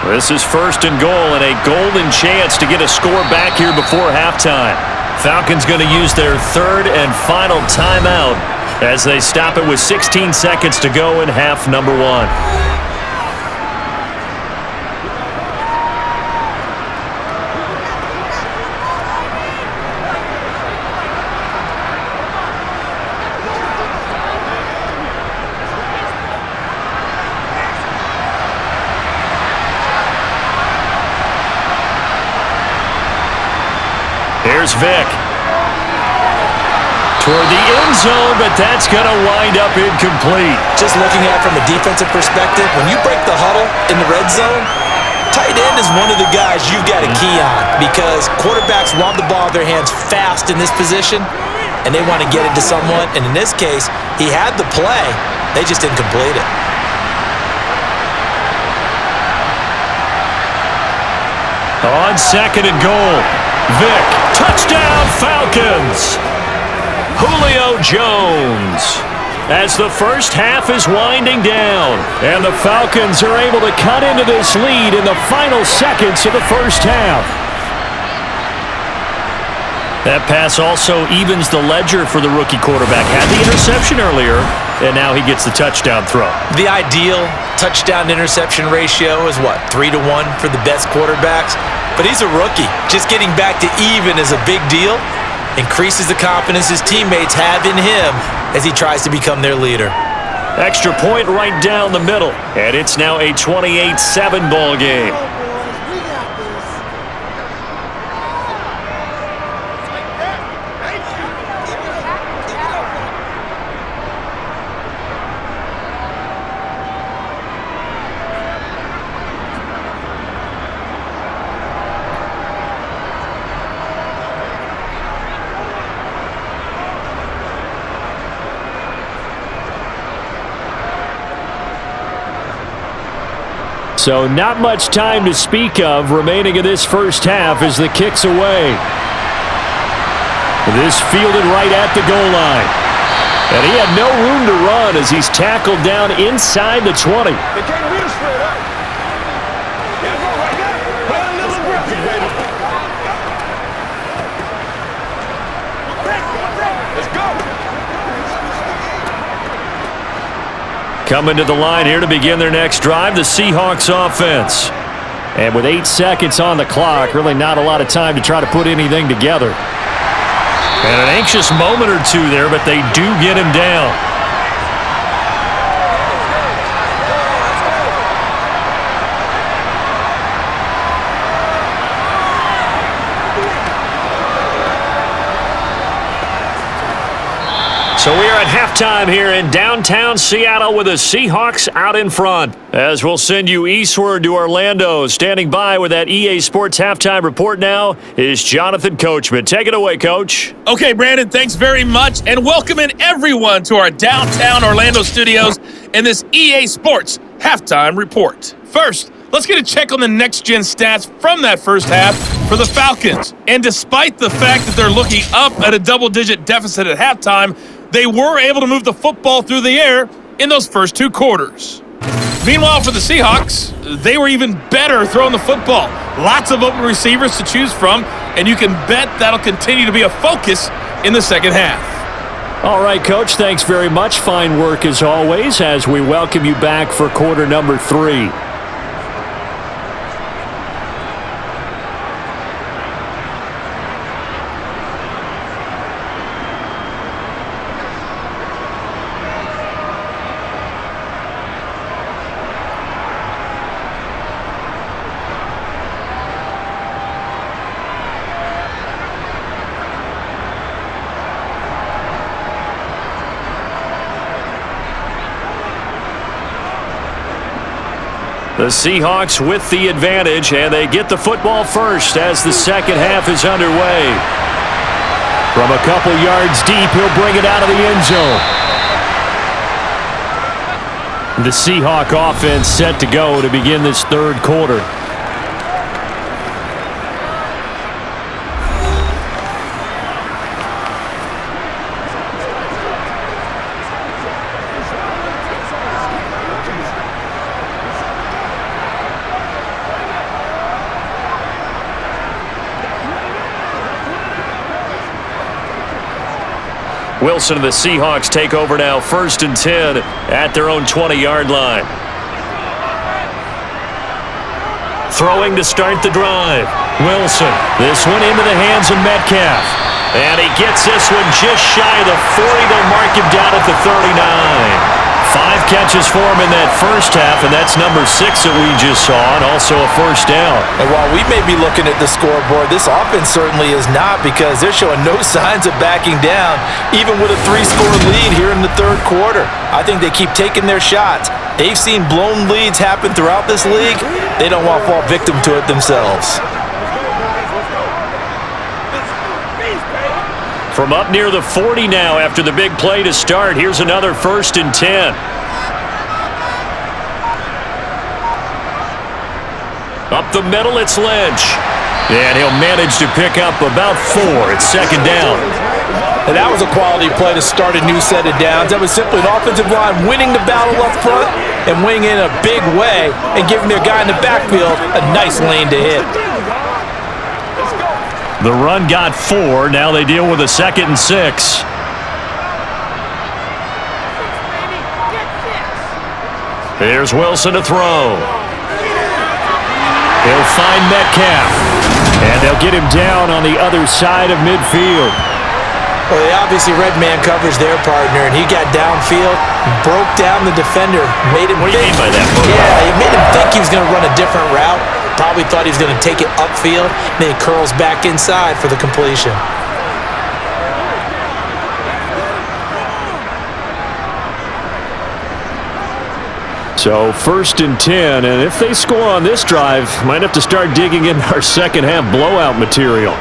Speaker 3: This is 1st and goal and a golden chance to get a score back here before halftime. Falcons going to use their 3rd and final timeout as they stop it with 16 seconds to go in half number 1. Here's Vic. Toward the end zone, but that's going to wind up incomplete.
Speaker 4: Just looking at it from a defensive perspective, when you break the huddle in the red zone, tight end is one of the guys you've got to key on because quarterbacks want the ball in their hands fast in this position, and they want to get it to someone. And in this case, he had the play. They just didn't complete it.
Speaker 3: On 2nd and goal, Vic, touchdown Falcons! Julio Jones. As the first half is winding down, and the Falcons are able to cut into this lead in the final seconds of the first half. That pass also evens the ledger for the rookie quarterback. Had the interception earlier, and now he gets the touchdown throw.
Speaker 4: The ideal touchdown-interception ratio is what, 3-1 for the best quarterbacks? But he's a rookie. Just getting back to even is a big deal. Increases the confidence his teammates have in him as he tries to become their leader.
Speaker 3: Extra point right down the middle, and it's now a 28-7 ball game. So not much time to speak of remaining in this first half as the kick's away. This fielded right at the goal line. And he had no room to run as he's tackled down inside the 20.
Speaker 5: They can't beat us straight up. Yeah, go right there. Play a little aggressive, baby. Let's go.
Speaker 3: Coming to the line here to begin their next drive, the Seahawks offense. And with 8 seconds on the clock, really not a lot of time to try to put anything together. And an anxious moment or two there, but they do get him down. So we are at halftime here in downtown Seattle with the Seahawks out in front. As we'll send you eastward to Orlando. Standing by with that EA Sports halftime report now is Jonathan Coachman. Take it away, Coach.
Speaker 1: Okay, Brandon, thanks very much, and welcoming everyone to our downtown Orlando studios in this EA Sports halftime report. First, let's get a check on the next-gen stats from that first half for the Falcons. And despite the fact that they're looking up at a double-digit deficit at halftime, they were able to move the football through the air in those first 2 quarters. Meanwhile, for the Seahawks, they were even better throwing the football. Lots of open receivers to choose from, and you can bet that'll continue to be a focus in the second half.
Speaker 2: All right, Coach, thanks very much. Fine work as always as we welcome you back for quarter number 3.
Speaker 3: The Seahawks with the advantage, and they get the football first as the second half is underway.
Speaker 2: From a couple yards deep, he'll bring it out of the end zone. The Seahawk offense set to go to begin this third quarter.
Speaker 3: Wilson and the Seahawks take over now, 1st and 10 at their own 20-yard line. Throwing to start the drive. Wilson. This one into the hands of Metcalf. And he gets this one just shy of the 40. They'll mark him down at the 39. 5 catches for him in that first half, and that's number 6 that we just saw, and also a first down.
Speaker 6: And while we may be looking at the scoreboard, this offense certainly is not, because they're showing no signs of backing down, even with a 3-score lead here in the third quarter. I think they keep taking their shots. They've seen blown leads happen throughout this league. They don't want to fall victim to it themselves.
Speaker 3: From up near the 40 now after the big play to start. Here's another 1st and 10. Up the middle, it's Lynch. And he'll manage to pick up about 4. It's 2nd down.
Speaker 6: And that was a quality play to start a new set of downs. That was simply an offensive line winning the battle up front and winning in a big way and giving their guy in the backfield a nice lane to hit.
Speaker 3: The run got 4. Now they deal with a 2nd and 6. Here's Wilson to throw. He'll find Metcalf. And they'll get him down on the other side of midfield.
Speaker 6: Well, they obviously read man coverage their partner, and he got downfield, broke down the defender, made him
Speaker 3: What do you mean by that?
Speaker 6: Yeah, he made him think he was going to run a different route. Probably thought he was going to take it upfield, then he curls back inside for the completion.
Speaker 2: So 1st and 10, and if they score on this drive, might have to start digging in our second half blowout material.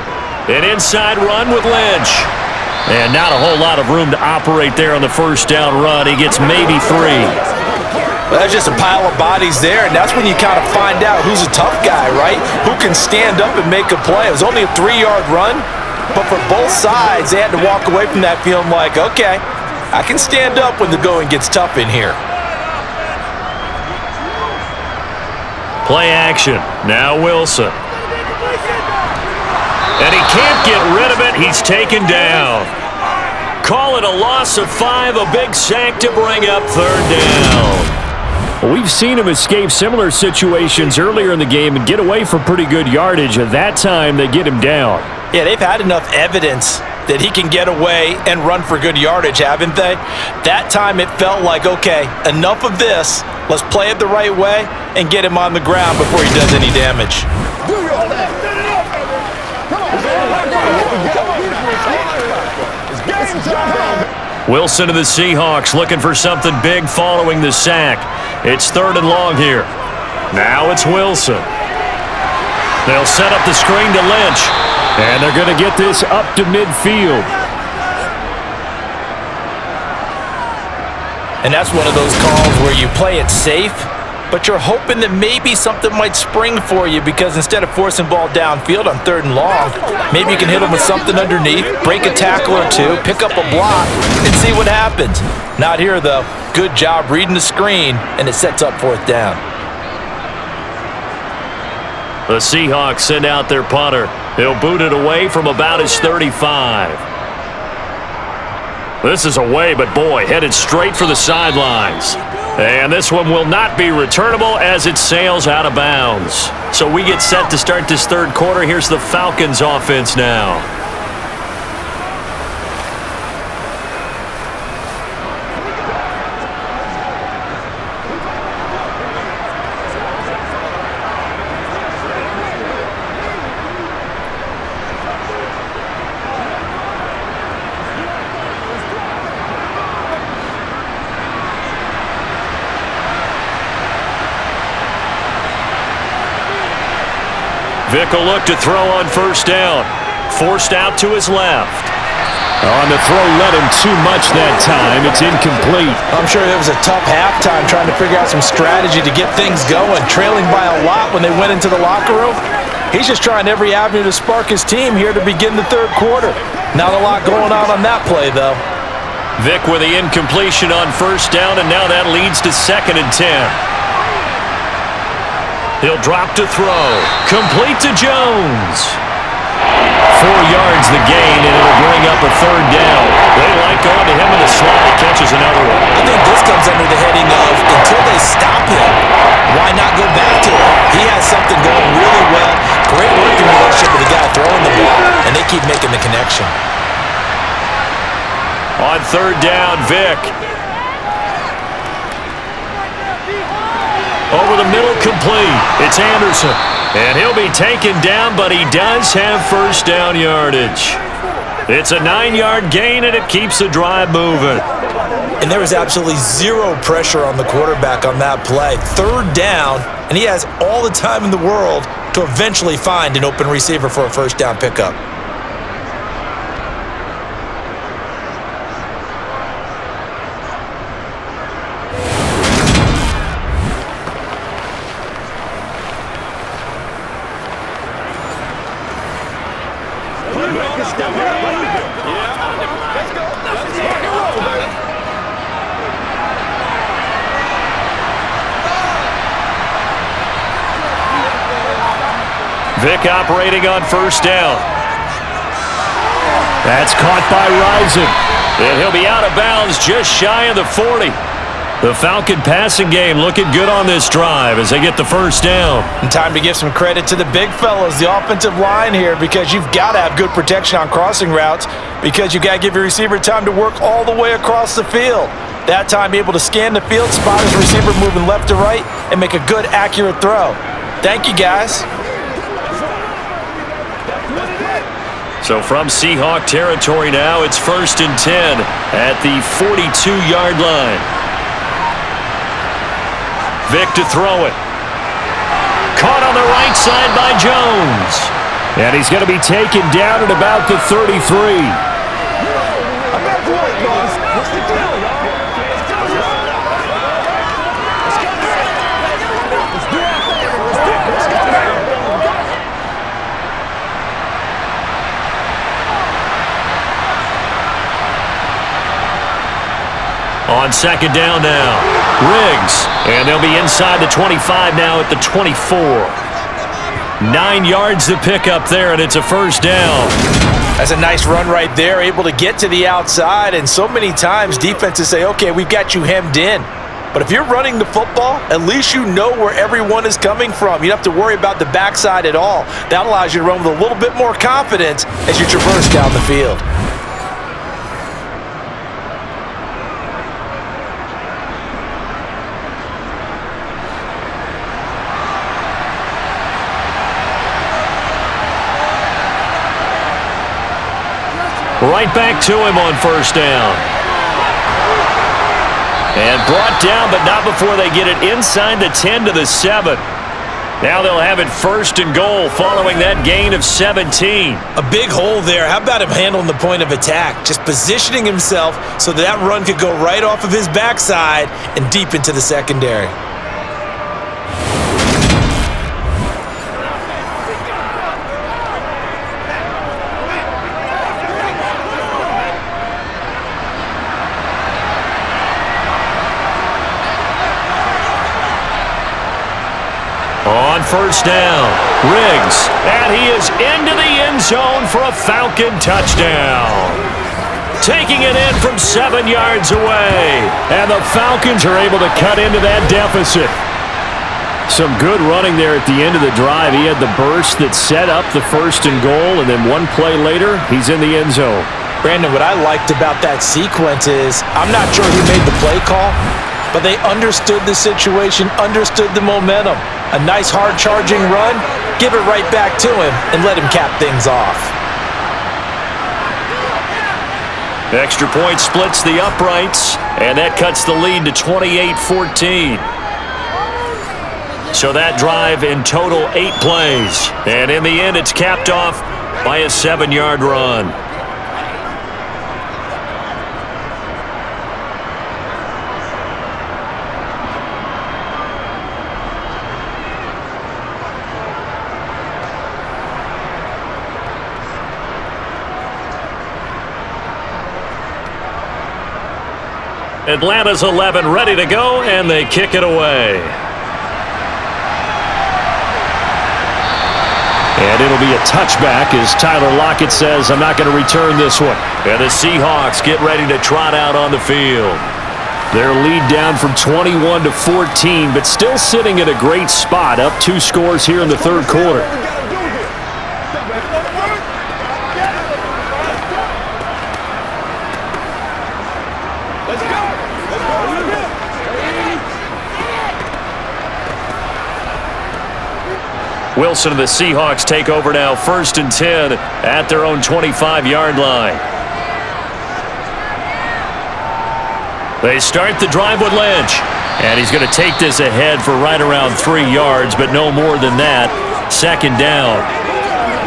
Speaker 3: An inside run with Lynch. And not a whole lot of room to operate there on the first down run. He gets maybe 3.
Speaker 6: Well, that's just a pile of bodies there, and that's when you kind of find out who's a tough guy, right? Who can stand up and make a play. It was only a 3-yard run, but for both sides, they had to walk away from that feeling like, okay, I can stand up when the going gets tough in here.
Speaker 3: Play action. Now Wilson. And he can't get rid of it. He's taken down. Call it a loss of 5, a big sack to bring up 3rd down.
Speaker 2: We've seen him escape similar situations earlier in the game and get away from pretty good yardage. At that time, they get him down.
Speaker 6: Yeah, they've had enough evidence that he can get away and run for good yardage, haven't they? That time it felt like, okay, enough of this. Let's play it the right way and get him on the ground before he does any damage.
Speaker 3: Wilson and the Seahawks looking for something big following the sack. It's 3rd and long here. Now it's Wilson. They'll set up the screen to Lynch.
Speaker 2: And they're going to get this up to midfield.
Speaker 6: And that's one of those calls where you play it safe, but you're hoping that maybe something might spring for you, because instead of forcing ball downfield on 3rd and long, maybe you can hit them with something underneath, break a tackle or 2, pick up a block, and see what happens. Not here, though. Good job reading the screen, and it sets up 4th down.
Speaker 3: The Seahawks send out their punter. He'll boot it away from about his 35. This is away, but boy, headed straight for the sidelines. And this one will not be returnable as it sails out of bounds. So we get set to start this third quarter. Here's the Falcons offense now. Vic will look to throw on first down. Forced out to his left.
Speaker 2: On the throw, led him too much that time. It's incomplete.
Speaker 6: I'm sure it was a tough halftime trying to figure out some strategy to get things going, trailing by a lot when they went into the locker room. He's just trying every avenue to spark his team here to begin the third quarter. Not a lot going on that play, though.
Speaker 3: Vic with the incompletion on first down, and now that leads to 2nd and 10. He'll drop to throw. Complete to Jones. 4 yards the gain, and it'll bring up a third down. They like going to him in the slot. He catches another one.
Speaker 4: I think this comes under the heading of until they stop him, why not go back to him? He has something going really well. Great working relationship with the guy throwing the ball, and they keep making the connection.
Speaker 3: On third down, Vic. Over the middle, complete. It's Anderson. And he'll be taken down, but he does have first down yardage. It's a 9-yard gain, and it keeps the drive moving.
Speaker 4: And there was absolutely zero pressure on the quarterback on that play. Third down, and he has all the time in the world to eventually find an open receiver for a first down pickup.
Speaker 3: Vic operating on first down.
Speaker 2: That's caught by Rising.
Speaker 3: And he'll be out of bounds just shy of the 40. The Falcon passing game looking good on this drive as they get the first down.
Speaker 6: And time to give some credit to the big fellas, the offensive line here, because you've got to have good protection on crossing routes because you've got to give your receiver time to work all the way across the field. That time, be able to scan the field, spot his receiver moving left to right, and make a good, accurate throw. Thank you, guys.
Speaker 3: So from Seahawk territory now, it's 1st and 10 at the 42-yard line. Vic to throw it. Caught on the right side by Jones.
Speaker 2: And he's going to be taken down at about the 33.
Speaker 3: On second down now, Riggs, and they'll be inside the 25 now at the 24. 9 yards to pick up there, and it's a first down.
Speaker 6: That's a nice run right there, able to get to the outside, and so many times defenses say, okay, we've got you hemmed in. But if you're running the football, at least you know where everyone is coming from. You don't have to worry about the backside at all. That allows you to run with a little bit more confidence as you traverse down the field.
Speaker 3: Right back to him on first down. And brought down, but not before they get it inside the 10 to the 7. Now they'll have it 1st and goal following that gain of 17.
Speaker 4: A big hole there. How about him handling the point of attack? Just positioning himself so that run could go right off of his backside and deep into the secondary.
Speaker 3: On first down, Riggs, and he is into the end zone for a Falcon touchdown. Taking it in from 7 yards away, and the Falcons are able to cut into that deficit.
Speaker 2: Some good running there at the end of the drive. He had the burst that set up the 1st and goal, and then one play later, he's in the end zone.
Speaker 6: Brandon, what I liked about that sequence is I'm not sure who made the play call, but they understood the situation, understood the momentum. A nice hard-charging run, give it right back to him, and let him cap things off.
Speaker 3: Extra point splits the uprights, and that cuts the lead to 28-14. So that drive in total 8 plays. And in the end, it's capped off by a 7-yard run. Atlanta's 11 ready to go, and they kick it away.
Speaker 2: And it'll be a touchback as Tyler Lockett says, I'm not going to return this one.
Speaker 3: And the Seahawks get ready to trot out on the field.
Speaker 2: Their lead down from 21 to 14, but still sitting at a great spot, up 2 scores here in the third quarter.
Speaker 3: Wilson and the Seahawks take over now, 1st and 10 at their own 25-yard line. They start the drive with Lynch, and he's going to take this ahead for right around 3 yards, but no more than that. 2nd down.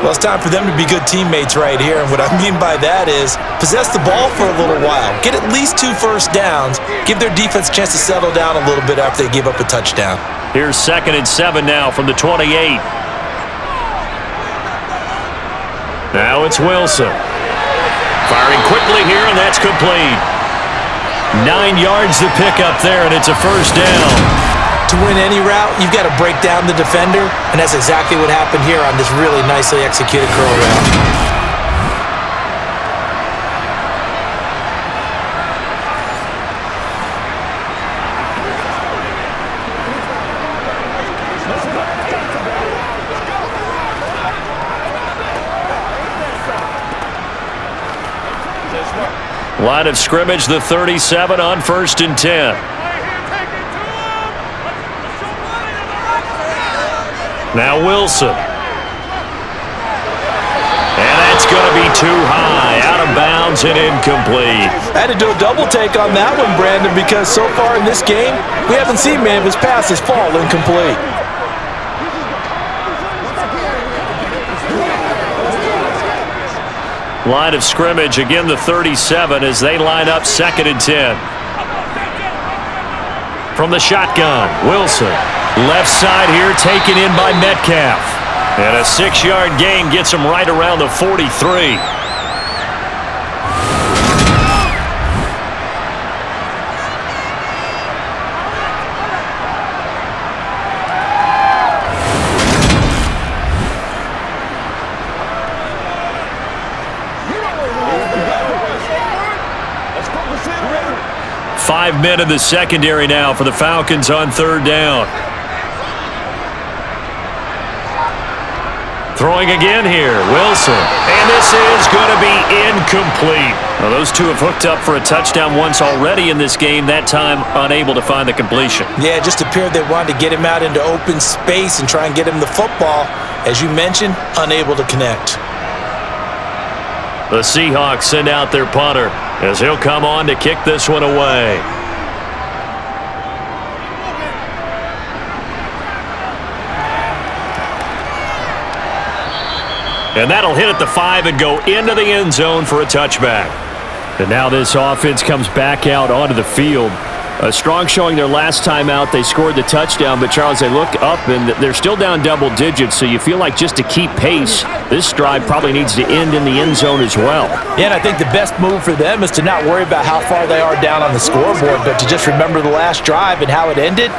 Speaker 4: Well, it's time for them to be good teammates right here, and what I mean by that is possess the ball for a little while, get at least 2 first downs, give their defense a chance to settle down a little bit after they give up a touchdown.
Speaker 3: Here's 2nd and 7 now from the 28. Now it's Wilson. Firing quickly here, and that's complete. 9 yards to pick up there, and it's a 1st down.
Speaker 4: To win any route, you've got to break down the defender, and that's exactly what happened here on this really nicely executed curl route.
Speaker 3: Line of scrimmage, the 37 on 1st and 10. Now Wilson. And that's going to be too high. Out of bounds and incomplete.
Speaker 6: I had to do a double take on that one, Brandon, because so far in this game, we haven't seen many of his passes fall incomplete.
Speaker 3: Line of scrimmage, again the 37 as they line up 2nd and 10. From the shotgun, Wilson. Left side here taken in by Metcalf. And a 6-yard gain gets him right around the 43. Five men in the secondary now for the Falcons on 3rd down. Throwing again here, Wilson. And this is going to be incomplete. Well, those two have hooked up for a touchdown once already in this game, that time unable to find the completion.
Speaker 4: Yeah, it just appeared they wanted to get him out into open space and try and get him the football. As you mentioned, unable to connect.
Speaker 3: The Seahawks send out their punter as he'll come on to kick this one away. And that'll hit at the 5 and go into the end zone for a touchback.
Speaker 2: And now this offense comes back out onto the field. A strong showing their last time out. They scored the touchdown, but Charles, they look up and they're still down double digits, so you feel like just to keep pace, this drive probably needs to end in the end zone as well.
Speaker 6: Yeah, and I think the best move for them is to not worry about how far they are down on the scoreboard, but to just remember the last drive and how it ended.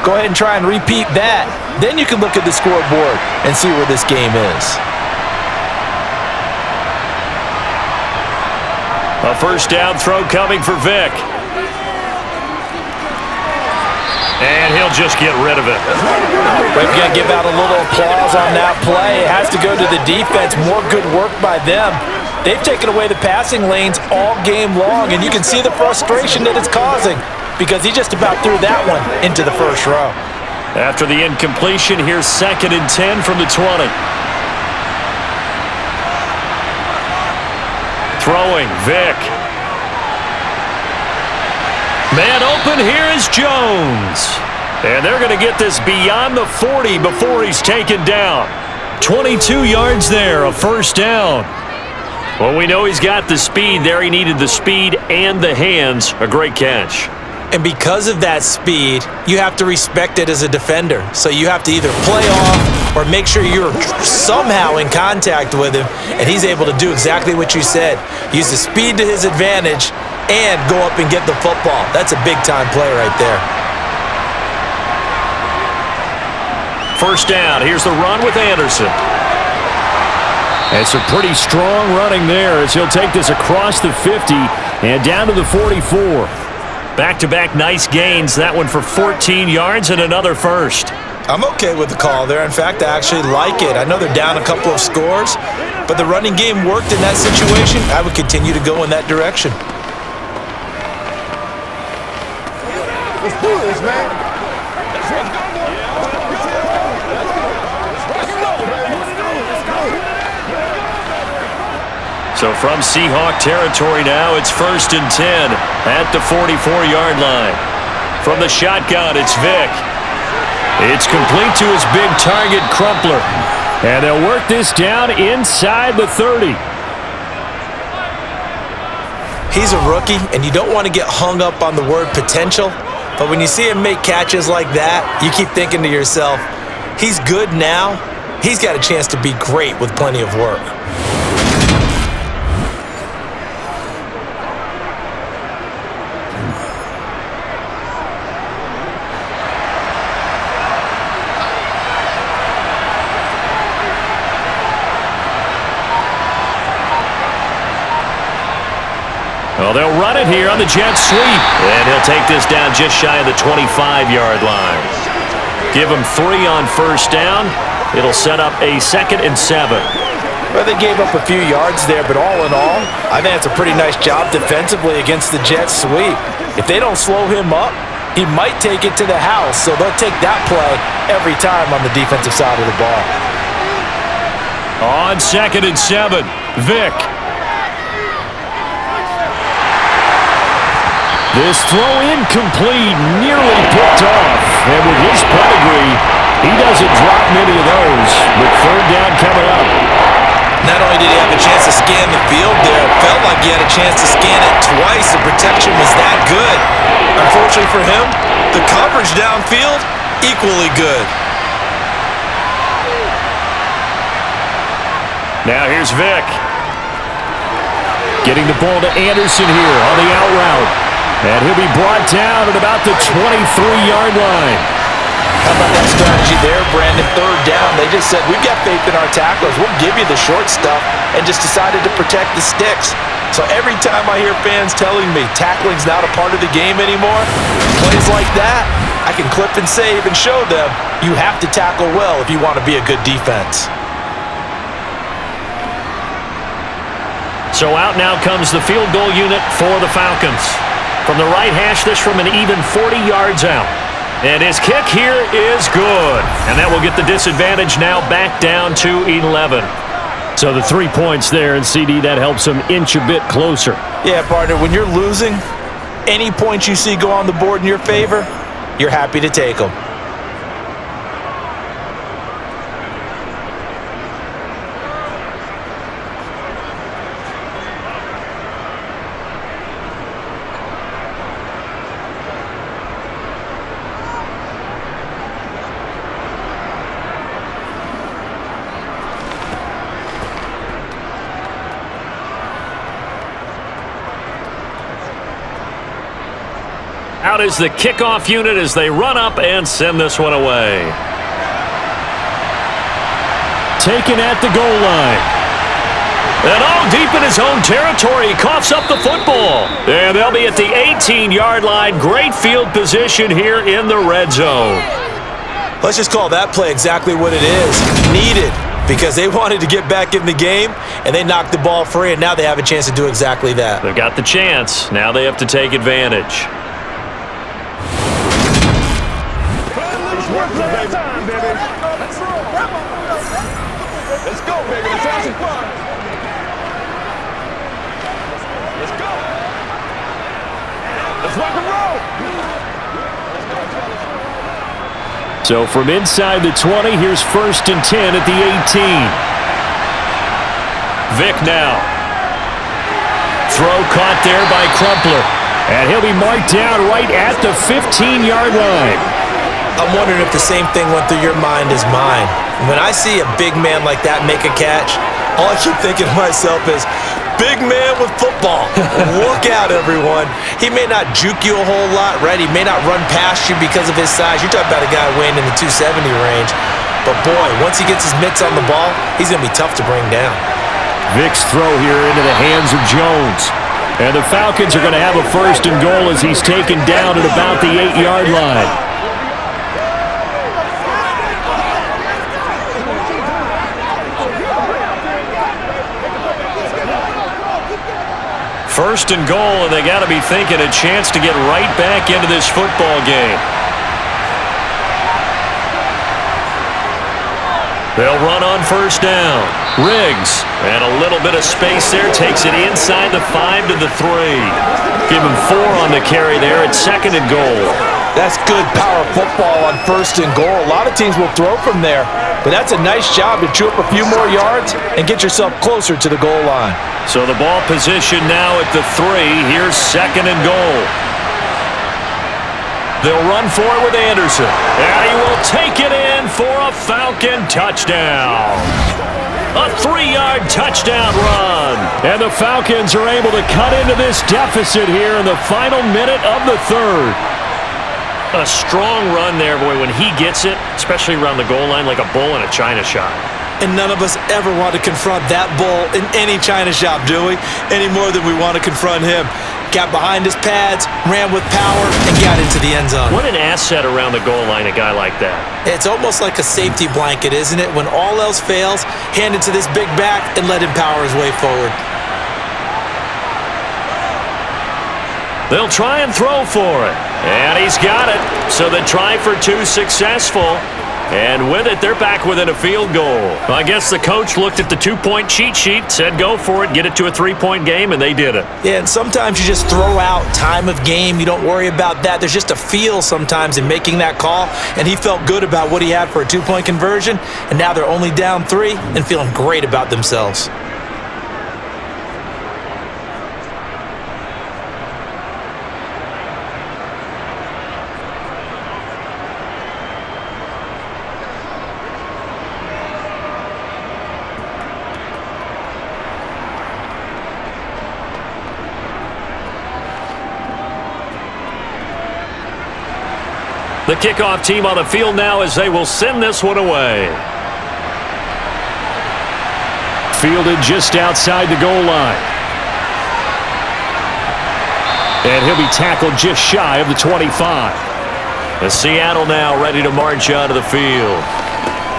Speaker 6: Go ahead and try and repeat that. Then you can look at the scoreboard and see where this game is.
Speaker 3: A 1st down throw coming for Vick. And he'll just get rid of it.
Speaker 6: We've got to give out a little applause on that play. It has to go to the defense. More good work by them. They've taken away the passing lanes all game long, and you can see the frustration that it's causing because he just about threw that one into the 1st row.
Speaker 3: After the incompletion, here's 2nd and 10 from the 20. Throwing, Vick. Man open, here is Jones. And they're going to get this beyond the 40 before he's taken down. 22 yards there, a first down. Well, we know he's got the speed there. He needed the speed and the hands. A great catch.
Speaker 4: And because of that speed, you have to respect it as a defender. So you have to either play off or make sure you're somehow in contact with him, and he's able to do exactly what you said. Use the speed to his advantage and go up and get the football. That's a big-time play right there.
Speaker 3: First down. Here's the run with Anderson.
Speaker 2: It's a pretty strong running there as he'll take this across the 50 and down to the 44.
Speaker 3: Back-to-back nice gains. That one for 14 yards and another first.
Speaker 4: I'm okay with the call there. In fact, I actually like it. I know they're down a couple of scores, but the running game worked in that situation. I would continue to go in that direction.
Speaker 5: Let's do this, man. Let's go.
Speaker 3: So from Seahawk territory now, it's 1st and 10 at the 44-yard line. From the shotgun, it's Vick. It's complete to his big target, Crumpler.
Speaker 2: And they'll work this down inside the 30.
Speaker 4: He's a rookie, and you don't want to get hung up on the word potential, but when you see him make catches like that, you keep thinking to yourself, he's good now. He's got a chance to be great with plenty of work.
Speaker 3: Well, they'll run it here on the jet sweep. And he'll take this down just shy of the 25-yard line. Give him 3 on first down. It'll set up a 2nd and 7.
Speaker 6: Well, they gave up a few yards there, but all in all, I think it's a pretty nice job defensively against the jet sweep. If they don't slow him up, he might take it to the house, so they'll take that play every time on the defensive side of the ball.
Speaker 3: On 2nd and 7, Vick.
Speaker 2: This throw incomplete, nearly picked off. And with his pedigree, he doesn't drop many of those. But 3rd down coming up.
Speaker 4: Not only did he have a chance to scan the field there, it felt like he had a chance to scan it twice. The protection was that good. Unfortunately for him, the coverage downfield, equally good.
Speaker 2: Now here's Vick. Getting the ball to Anderson here on the out route. And he'll be brought down at about the 23-yard line.
Speaker 4: How about that strategy there, Brandon? 3rd down. They just said, we've got faith in our tacklers. We'll give you the short stuff, and just decided to protect the sticks. So every time I hear fans telling me tackling's not a part of the game anymore, plays like that, I can clip and save and show them you have to tackle well if you want to be a good defense.
Speaker 3: So out now comes the field goal unit for the Falcons. From the right hash, this from an even 40 yards out. And his kick here is good. And that will get the disadvantage now back down to 11.
Speaker 2: So the 3 points there, and CD, that helps him inch a bit closer.
Speaker 6: Yeah, partner, when you're losing, any points you see go on the board in your favor, you're happy to take them.
Speaker 3: Out is the kickoff unit as they run up and send this one away.
Speaker 2: Taken at the goal line.
Speaker 3: And all deep in his own territory, he coughs up the football. And they'll be at the 18-yard line. Great field position here in the red zone.
Speaker 4: Let's just call that play exactly what it is. Needed, because they wanted to get back in the game, and they knocked the ball free, and now they have a chance to do exactly that.
Speaker 3: They've got the chance. Now they have to take advantage.
Speaker 5: Let's go, baby. Let's have some fun. Let's go. Let's rock and roll.
Speaker 2: So from inside the 20, here's 1st and 10 at the 18. Vick now. Throw caught there by Crumpler. And he'll be marked down right at the 15-yard line.
Speaker 4: I'm wondering if the same thing went through your mind as mine. When I see a big man like that make a catch, all I keep thinking to myself is, big man with football. Look out, everyone. He may not juke you a whole lot, right? He may not run past you because of his size. You're talking about a guy weighing in the 270 range. But, boy, once he gets his mitts on the ball, he's going to be tough to bring down.
Speaker 2: Vick's throw here into the hands of Jones. And the Falcons are going to have a 1st and goal as he's taken down at about the 8-yard line. 1st and goal, and they got to be thinking a chance to get right back into this football game. They'll run on 1st down. Riggs, and a little bit of space there, takes it inside the 5 to the 3. Give him 4 on the carry there at 2nd and goal.
Speaker 6: That's good power football on 1st and goal. A lot of teams will throw from there, but that's a nice job to chew up a few more yards and get yourself closer to the goal line.
Speaker 2: So the ball position now at the 3. Here's 2nd and goal. They'll run for it with Anderson. And he will take it in for a Falcon touchdown. A 3-yard touchdown run. And the Falcons are able to cut into this deficit here in the final minute of the 3rd. A strong run there, boy, when he gets it, especially around the goal line, like a bull in a china shop.
Speaker 4: And none of us ever want to confront that bull in any china shop, do we? Any more than we want to confront him. Got behind his pads, ran with power, and got into the end zone.
Speaker 2: What an asset around the goal line, a guy like that.
Speaker 4: It's almost like a safety blanket, isn't it? When all else fails, hand it to this big back and let him power his way forward.
Speaker 2: They'll try and throw for it. And he's got it. So the try for 2 successful. And with it, they're back within a field goal. I guess the coach looked at the 2-point cheat sheet, said go for it, get it to a 3-point game, and they did it.
Speaker 4: Yeah, and sometimes you just throw out time of game. You don't worry about that. There's just a feel sometimes in making that call, and he felt good about what he had for a 2-point conversion, and now they're only down 3 and feeling great about themselves.
Speaker 2: The kickoff team on the field now as they will send this one away. Fielded just outside the goal line. And he'll be tackled just shy of the 25. The Seattle now ready to march onto the field.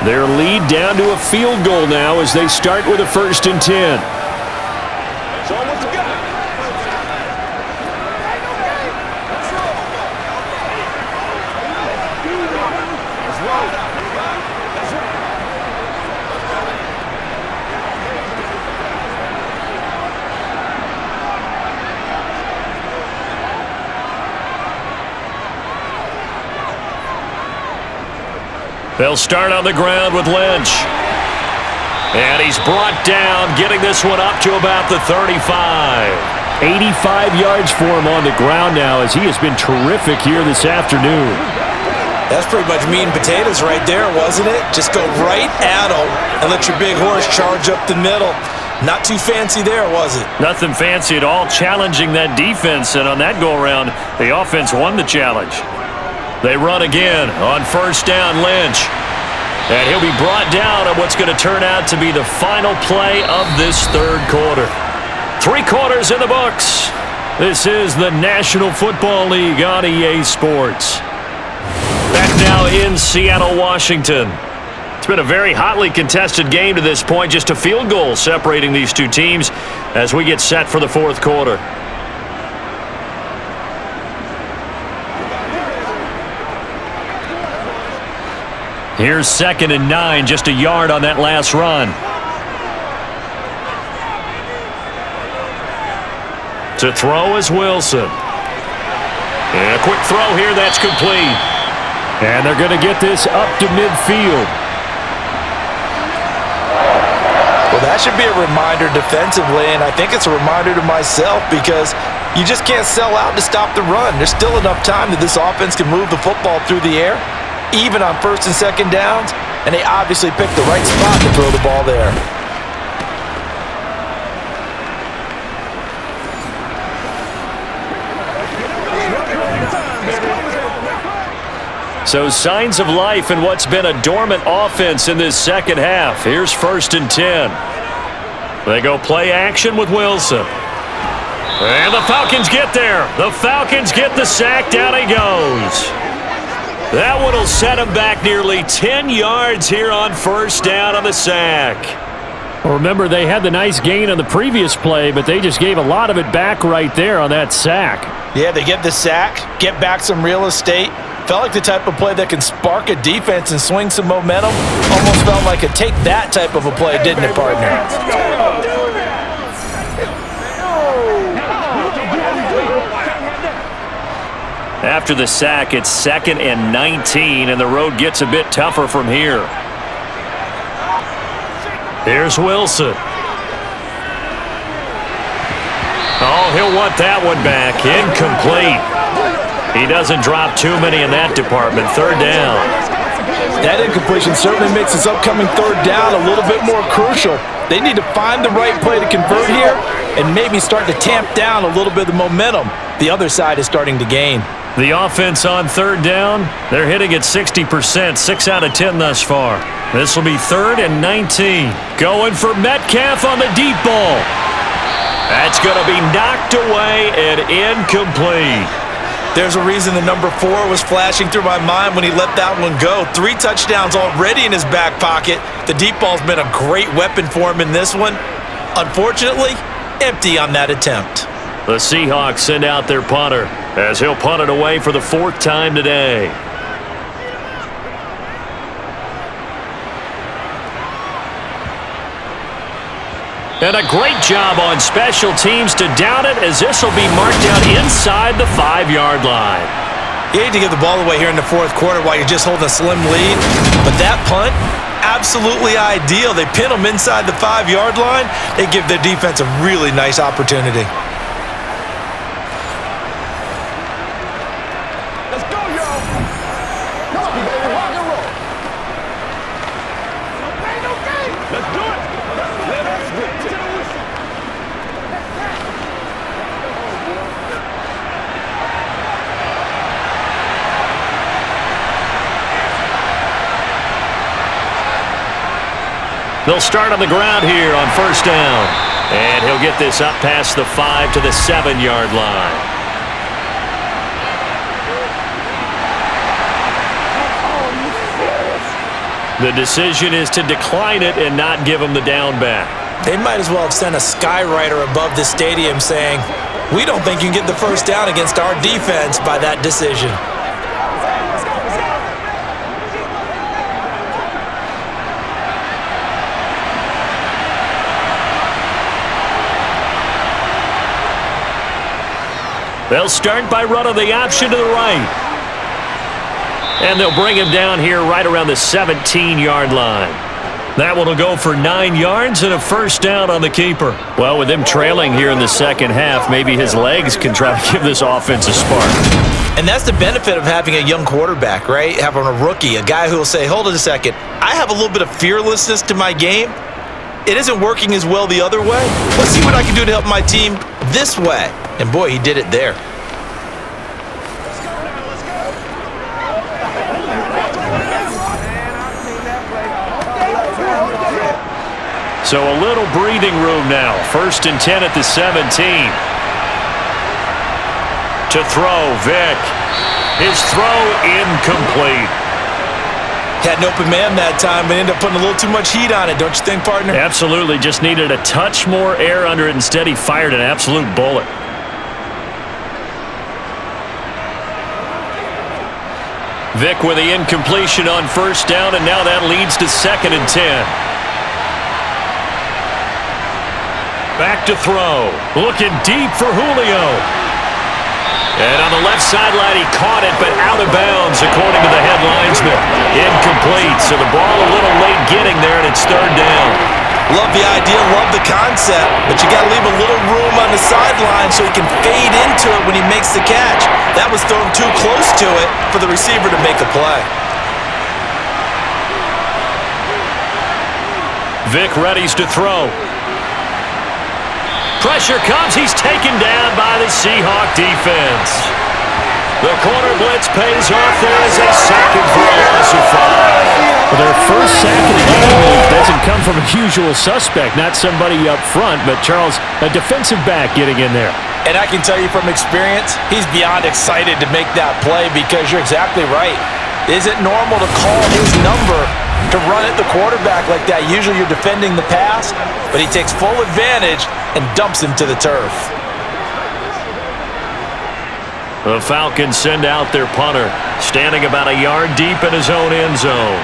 Speaker 2: Their lead down to a field goal now as they start with a 1st and 10. They'll start on the ground with Lynch. And he's brought down, getting this one up to about the 35. 85 yards for him on the ground now as he has been terrific here this afternoon.
Speaker 4: That's pretty much meat and potatoes right there, wasn't it? Just go right at him and let your big horse charge up the middle. Not too fancy there, was it?
Speaker 2: Nothing fancy at all, challenging that defense. And on that go-around, the offense won the challenge. They run again on 1st down, Lynch. And he'll be brought down on what's going to turn out to be the final play of this 3rd quarter. 3 quarters in the books. This is the National Football League on EA Sports. Back now in Seattle, Washington. It's been a very hotly contested game to this point. Just a field goal separating these two teams as we get set for the 4th quarter. Here's 2nd and 9, just a yard on that last run. To throw is Wilson. And a quick throw here, that's complete. And they're going to get this up to midfield.
Speaker 6: Well, that should be a reminder defensively, and I think it's a reminder to myself because you just can't sell out to stop the run. There's still enough time that this offense can move the football through the air, even on first and second downs, and they obviously picked the right spot to throw the ball there.
Speaker 2: So signs of life in what's been a dormant offense in this second half. Here's 1st and 10. They go play action with Wilson. And the Falcons get there. The Falcons get the sack. Down he goes. That one will set him back nearly 10 yards here on 1st down on the sack. Well, remember, they had the nice gain on the previous play, but they just gave a lot of it back right there on that sack.
Speaker 6: Yeah, they get the sack, get back some real estate. Felt like the type of play that can spark a defense and swing some momentum. Almost felt like a take that type of a play, didn't it, partner?
Speaker 2: After the sack, it's 2nd and 19, and the road gets a bit tougher from here. Here's Wilson. Oh, he'll want that one back. Incomplete. He doesn't drop too many in that department. 3rd down.
Speaker 6: That incompletion certainly makes this upcoming 3rd down a little bit more crucial. They need to find the right play to convert here and maybe start to tamp down a little bit of the momentum the other side is starting to gain.
Speaker 2: The offense on 3rd down, they're hitting at 60%, 6 out of 10 thus far. This will be 3rd and 19. Going for Metcalf on the deep ball. That's going to be knocked away and incomplete.
Speaker 6: There's a reason the number 4 was flashing through my mind when he let that one go. 3 touchdowns already in his back pocket. The deep ball's been a great weapon for him in this one. Unfortunately, empty on that attempt.
Speaker 2: The Seahawks send out their punter as he'll punt it away for the 4th time today. And a great job on special teams to down it, as this will be marked out inside the 5-yard line.
Speaker 6: You hate to give the ball away here in the 4th quarter while you're just holding a slim lead, but that punt, absolutely ideal. They pin them inside the 5-yard line. They give their defense a really nice opportunity.
Speaker 5: Let's go, y'all. Come on, baby. Rock and roll. Let's do it. Let's get to the whistle.
Speaker 2: They'll start on the ground here on 1st down. And he'll get this up past the 5 to the 7-yard line. The decision is to decline it and not give him the down back.
Speaker 6: They might as well have sent a skywriter above the stadium saying, "We don't think you can get the 1st down against our defense by that decision."
Speaker 2: They'll start by running the option to the right. And they'll bring him down here right around the 17-yard line. That one will go for 9 yards and a 1st down on the keeper. Well, with them trailing here in the second half, maybe his legs can try to give this offense a spark.
Speaker 6: And that's the benefit of having a young quarterback, right? Having a rookie, a guy who will say, hold it a second, I have a little bit of fearlessness to my game. It isn't working as well the other way. Let's see what I can do to help my team this way. And boy, he did it there.
Speaker 2: So a little breathing room now. 1st and 10 at the 17. To throw, Vic. His throw incomplete.
Speaker 6: Had an open man that time, but ended up putting a little too much heat on it, don't you think, partner?
Speaker 2: Absolutely. Just needed a touch more air under it. Instead, he fired an absolute bullet. Vic with the incompletion on 1st down, and now that leads to 2nd and 10. Back to throw. Looking deep for Julio.
Speaker 3: And on the left sideline, he caught it, but out of bounds, according to the head linesman. Incomplete, so the ball a little late getting there, and it's third down.
Speaker 4: Love the idea, love the concept, but you got to leave a little room on the sideline so he can fade into it when he makes the catch. That was thrown too close to it for the receiver to make the play.
Speaker 3: Vic readies to throw. Pressure comes. He's taken down by the Seahawk defense. The corner blitz pays off. There is a second for a loss of 5.
Speaker 2: Well, their first sack of the game doesn't come from a usual suspect, not somebody up front, but Charles, a defensive back getting in there.
Speaker 6: And I can tell you from experience, he's beyond excited to make that play because you're exactly right. Is it normal to call his number to run at the quarterback like that? Usually you're defending the pass, but he takes full advantage and dumps him to the turf.
Speaker 3: The Falcons send out their punter, standing about a yard deep in his own end zone.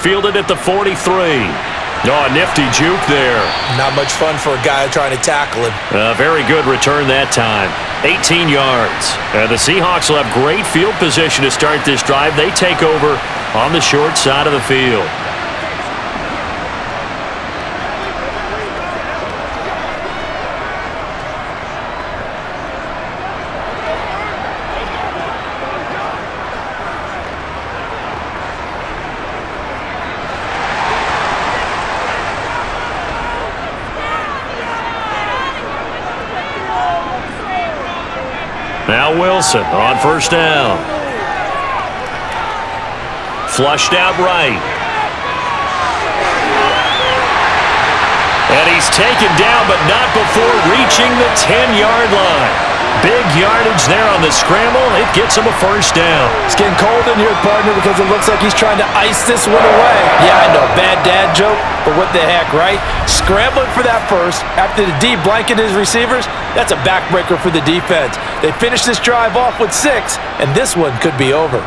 Speaker 3: Fielded at the 43. Oh, a nifty juke there.
Speaker 4: Not much fun for a guy trying to tackle him.
Speaker 3: A very good return that time. 18 yards. The Seahawks will have great field position to start this drive. They take over on the short side of the field. Now Wilson on first down. Flushed out right. And he's taken down, but not before reaching the 10-yard line. Big yardage there on the scramble. It gets him a first down.
Speaker 6: It's getting cold in here, partner, because it looks like he's trying to ice this one away. Yeah, I know, bad dad joke, but what the heck, right? Scrambling for that first after the D blanketed his receivers, that's a backbreaker for the defense. They finished this drive off with 6, and this one could be over.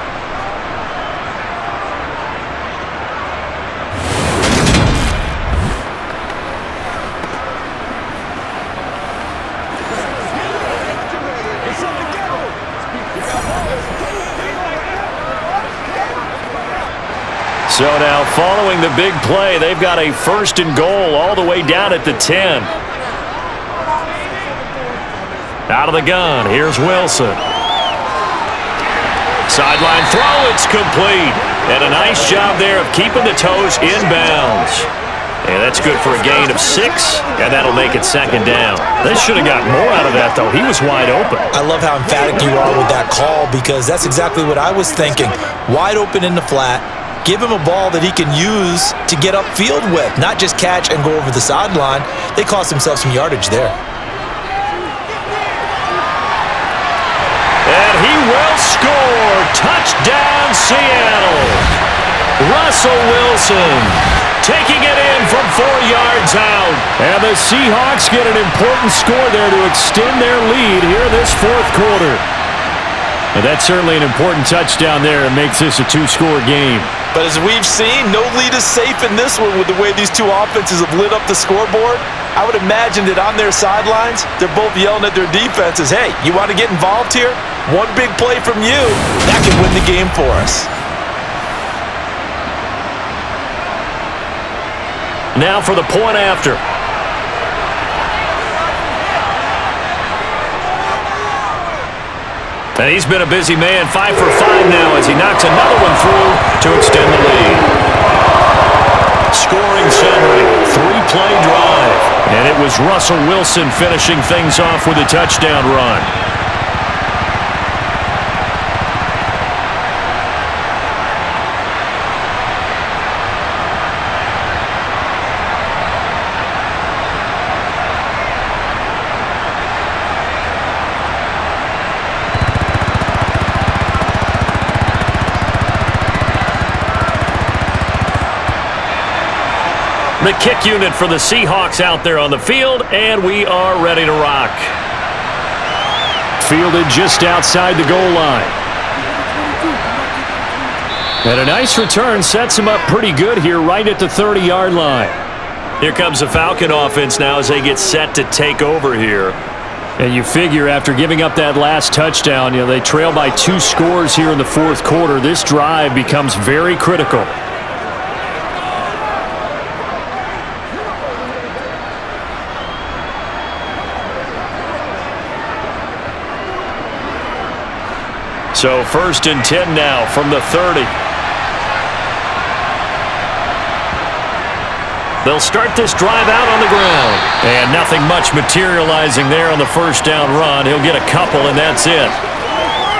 Speaker 3: So now, following the big play, they've got a first and goal all the way down at the 10. Out of the gun, here's Wilson. Sideline throw, it's complete. And a nice job there of keeping the toes in bounds. And that's good for a gain of 6, and that'll make it second down. They should have got more out of that, though. He was wide open.
Speaker 4: I love how emphatic you are with that call because that's exactly what I was thinking. Wide open in the flat. Give him a ball that he can use to get upfield with, not just catch and go over the sideline. They cost themselves some yardage there.
Speaker 3: And he will score. Touchdown, Seattle. Russell Wilson taking it in from 4 yards out.
Speaker 2: And the Seahawks get an important score there to extend their lead here this fourth quarter. And that's certainly an important touchdown there. It makes this a 2-score game.
Speaker 6: But as we've seen, no lead is safe in this one with the way these two offenses have lit up the scoreboard. I would imagine that on their sidelines, they're both yelling at their defenses, hey, you want to get involved here? One big play from you, that could win the game for us.
Speaker 3: Now for the point after. And he's been a busy man, 5 for 5 now as he knocks another one through to extend the lead. Scoring summary, 3-play drive. And it was Russell Wilson finishing things off with a touchdown run. The kick unit for the Seahawks out there on the field, and we are ready to rock.
Speaker 2: Fielded just outside the goal line. And a nice return sets him up pretty good here right at the 30-yard line.
Speaker 3: Here comes the Falcon offense now as they get set to take over here.
Speaker 2: And you figure after giving up that last touchdown, they trail by 2 scores here in the fourth quarter. This drive becomes very critical.
Speaker 3: So 1st and 10 now from the 30. They'll start this drive out on the ground. And nothing much materializing there on the first down run. He'll get a couple, and that's it.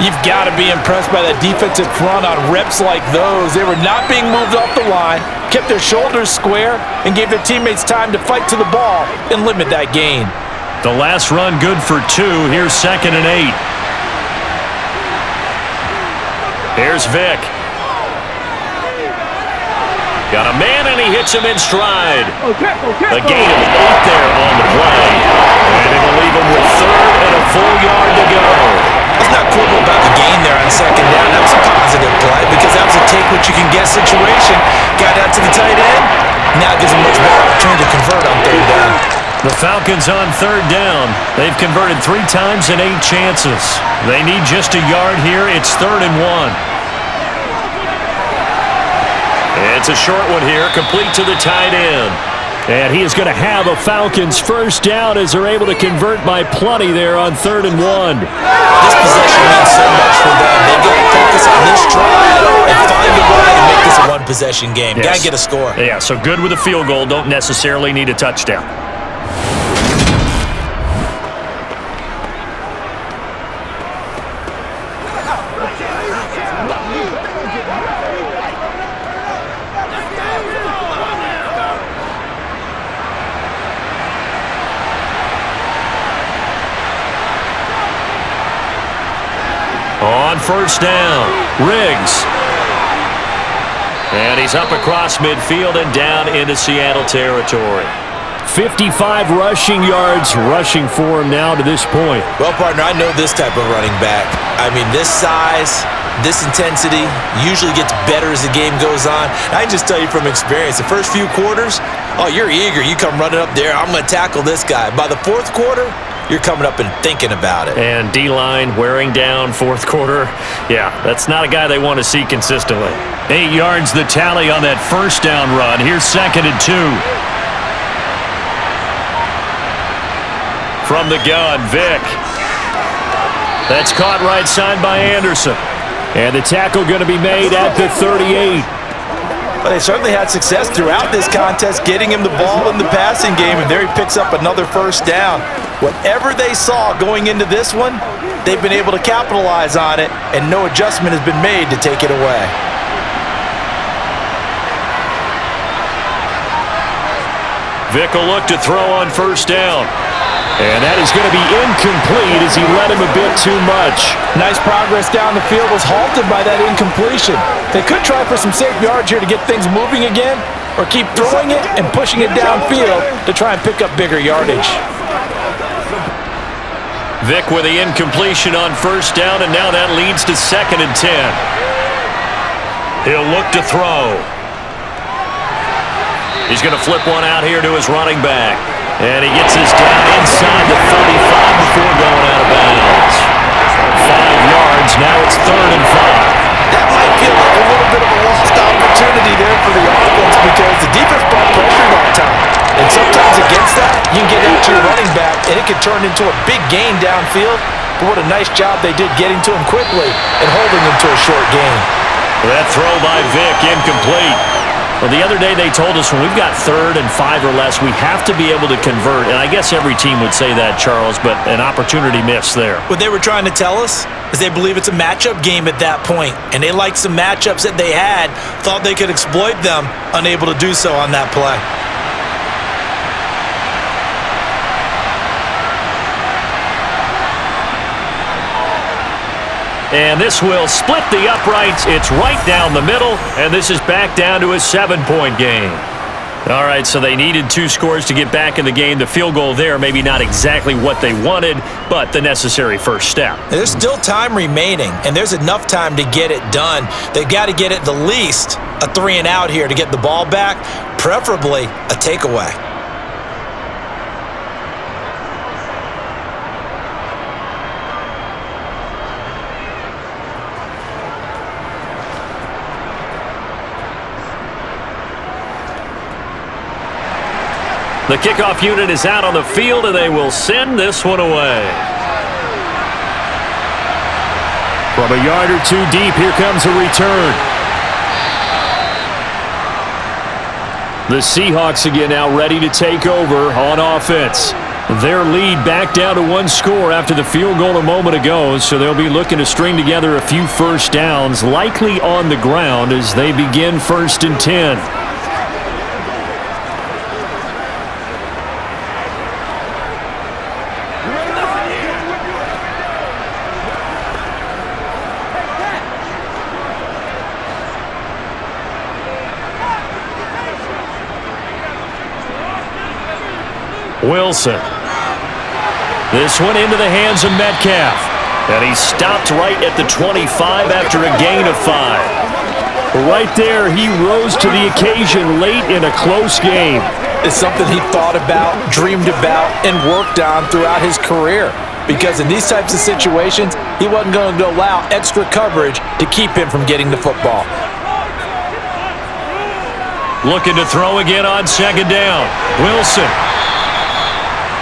Speaker 6: You've got to be impressed by that defensive front on reps like those. They were not being moved off the line, kept their shoulders square, and gave their teammates time to fight to the ball and limit that gain.
Speaker 3: The last run good for 2. Here's 2nd and 8. Here's Vick. Got a man, and he hits him in stride. A gain of 8 there on the play. And it'll leave him with 3rd and a full yard to go.
Speaker 4: It's not quibble about the gain there on 2nd down. That was a positive play because that was a take-what-you-can-get situation. Got out to the tight end. Now it gives him much better opportunity to convert on 3rd down.
Speaker 3: The Falcons on 3rd down. They've converted 3 times in 8 chances. They need just a yard here. It's 3rd and 1. It's a short one here, complete to the tight end.
Speaker 2: And he is going to have a Falcons first down as they're able to convert by plenty there on 3rd and 1.
Speaker 4: This possession means so much for them. They've got to focus on this drive and find a way to make this a one-possession game.
Speaker 3: Yes.
Speaker 4: Got to get a score.
Speaker 3: Yeah, so good with a field goal. Don't necessarily need a touchdown. On 1st down, Riggs. And he's up across midfield and down into Seattle territory.
Speaker 2: 55 rushing yards rushing for him now to this point.
Speaker 4: Well, partner, I know this type of running back. I mean, this size, this intensity usually gets better as the game goes on. I can just tell you from experience, the first few quarters, oh, you're eager. You come running up there, I'm going to tackle this guy. By the 4th quarter, you're coming up and thinking about it.
Speaker 3: And D-line wearing down 4th quarter. Yeah, that's not a guy they want to see consistently. 8 yards the tally on that first down run. Here's 2nd and 2. From the gun, Vick. That's caught right side by Anderson.
Speaker 2: And the tackle going to be made at the 38.
Speaker 6: But they certainly had success throughout this contest, getting him the ball in the passing game, and there he picks up another first down. Whatever they saw going into this one, they've been able to capitalize on it, and no adjustment has been made to take it away.
Speaker 3: Vick will look to throw on 1st down.
Speaker 2: And that is going to be incomplete as he led him a bit too much.
Speaker 6: Nice progress down the field was halted by that incompletion. They could try for some safe yards here to get things moving again, or keep throwing it and pushing it downfield to try and pick up bigger yardage.
Speaker 3: Vick with the incompletion on 1st down, and now that leads to 2nd and 10. He'll look to throw. He's going to flip one out here to his running back. And he gets this down inside the 35 before going out of bounds. 5 yards, now it's 3rd and 5.
Speaker 6: That might feel like a little bit of a lost opportunity there for the offense because the defense brought pressure that time. And sometimes against that, you can get out to your running back, and it can turn into a big gain downfield. But what a nice job they did getting to him quickly and holding him to a short gain.
Speaker 3: That throw by Vick, incomplete. Well, the other day they told us when we've got 3rd and 5 or less, we have to be able to convert. And I guess every team would say that, Charles, but an opportunity missed there.
Speaker 4: What they were trying to tell us is they believe it's a matchup game at that point, and they liked some matchups that they had, thought they could exploit them, unable to do so on that play.
Speaker 3: And this will split the uprights. It's right down the middle, and this is back down to a 7-point game. All right, so they needed 2 scores to get back in the game. The field goal there, maybe not exactly what they wanted, but the necessary first step.
Speaker 4: There's still time remaining, and there's enough time to get it done. They've got to get at the least a 3-and-out here to get the ball back, preferably a takeaway.
Speaker 3: The kickoff unit is out on the field, and they will send this one away.
Speaker 2: From a yard or two deep, here comes a return. The Seahawks again now ready to take over on offense. Their lead back down to one score after the field goal a moment ago, so they'll be looking to string together a few first downs, likely on the ground as they begin 1st and 10. Wilson. This one into the hands of Metcalf. And he stopped right at the 25 after a gain of 5. Right there, he rose to the occasion late in a close game.
Speaker 6: It's something he thought about, dreamed about, and worked on throughout his career. Because in these types of situations, he wasn't going to allow extra coverage to keep him from getting the football.
Speaker 3: Looking to throw again on 2nd down. Wilson.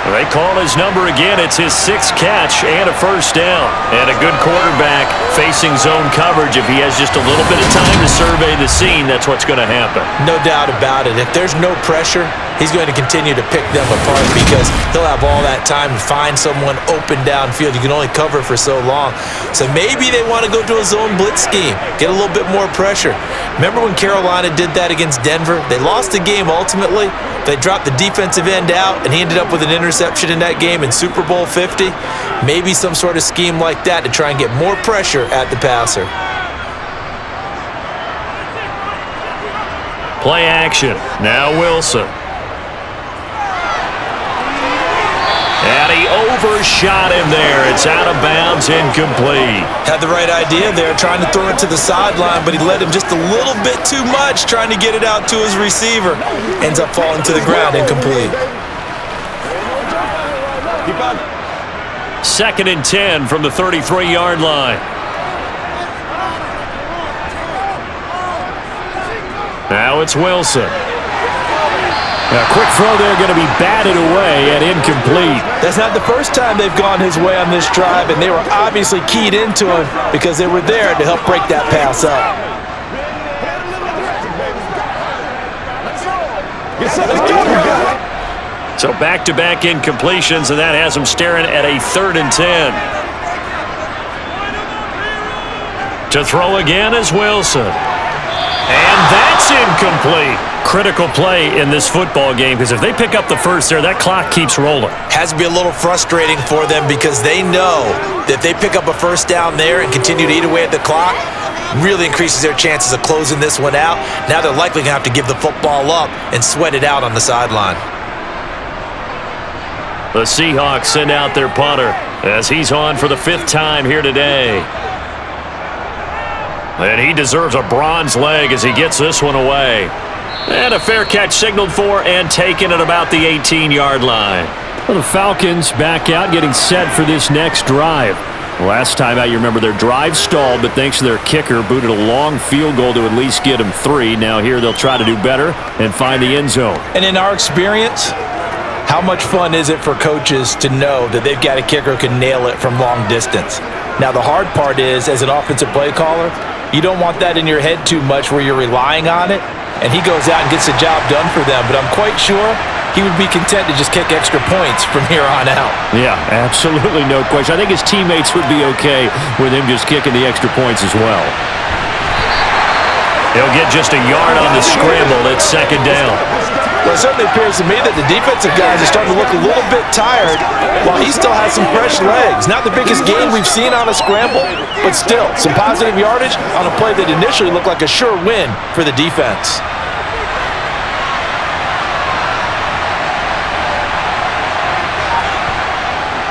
Speaker 3: They call his number again. It's his 6th catch and a first down. And a good quarterback facing zone coverage. If he has just a little bit of time to survey the scene, that's what's going to happen.
Speaker 6: No doubt about it. If there's no pressure, he's going to continue to pick them apart because he'll have all that time to find someone open downfield. You can only cover for so long. So maybe they want to go to a zone blitz scheme, get a little bit more pressure. Remember when Carolina did that against Denver? They lost the game ultimately. They dropped the defensive end out, and he ended up with an interception in that game in Super Bowl 50. Maybe some sort of scheme like that to try and get more pressure at the passer.
Speaker 3: Play action. Now Wilson. And he overshot him there. It's out of bounds, incomplete.
Speaker 6: Had the right idea there, trying to throw it to the sideline, but he led him just a little bit too much, trying to get it out to his receiver. Ends up falling to the ground, incomplete.
Speaker 3: 2nd and 10 from the 33-yard line. Now it's Wilson.
Speaker 2: A quick throw there going to be batted away and incomplete.
Speaker 6: That's not the first time they've gone his way on this drive, and they were obviously keyed into him because they were there to help break that pass up.
Speaker 3: So back-to-back incompletions, and that has them staring at a 3rd and 10. To throw again is Wilson. And that's incomplete. Critical play in this football game because if they pick up the first there, that clock keeps rolling.
Speaker 6: Has to be a little frustrating for them because they know that if they pick up a first down there and continue to eat away at the clock, really increases their chances of closing this one out. Now they're likely going to have to give the football up and sweat it out on the sideline.
Speaker 3: The Seahawks send out their punter as he's on for the 5th time here today. And he deserves a bronze leg as he gets this one away. And a fair catch signaled for and taken at about the 18-yard line.
Speaker 2: Well, the Falcons back out, getting set for this next drive. Last time out, you remember their drive stalled, but thanks to their kicker, booted a long field goal to at least get them 3. Now here they'll try to do better and find the end zone.
Speaker 6: And in our experience, how much fun is it for coaches to know that they've got a kicker who can nail it from long distance? Now, the hard part is, as an offensive play caller, you don't want that in your head too much where you're relying on it, and he goes out and gets the job done for them. But I'm quite sure he would be content to just kick extra points from here on out.
Speaker 2: Yeah, absolutely no question. I think his teammates would be okay with him just kicking the extra points as well.
Speaker 3: He'll get just a yard on the scramble. It's 2nd down.
Speaker 6: Well, it certainly appears to me that the defensive guys are starting to look a little bit tired while he still has some fresh legs. Not the biggest gain we've seen on a scramble, but still some positive yardage on a play that initially looked like a sure win for the defense.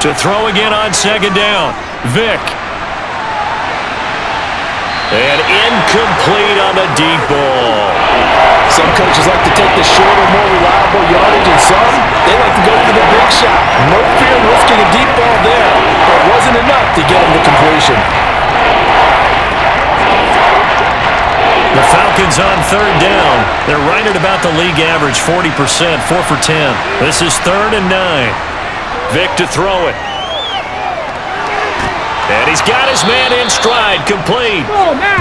Speaker 3: To throw again on 2nd down. Vick. And incomplete on the deep ball.
Speaker 6: Some coaches like to take the shorter, more reliable yardage, and some, they like to go for the big shot. No fear in risking a deep ball there, but it wasn't enough to get him to completion.
Speaker 3: The Falcons Falcons on third down. They're right at about the league average, 40%, 4 for 10. This is 3rd and 9. Vic to throw it. And he's got his man in stride, complete.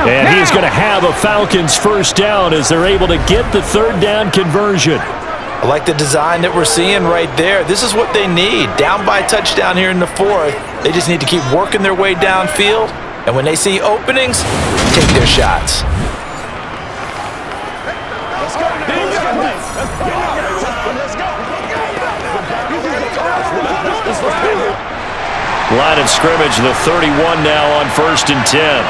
Speaker 2: And he's going to have a Falcons first down as they're able to get the third down conversion.
Speaker 6: I like the design that we're seeing right there. This is what they need. Down by a touchdown here in the 4th. They just need to keep working their way downfield. And when they see openings, take their shots.
Speaker 5: Let's go.
Speaker 3: Line of scrimmage, the 31 now on 1st and 10.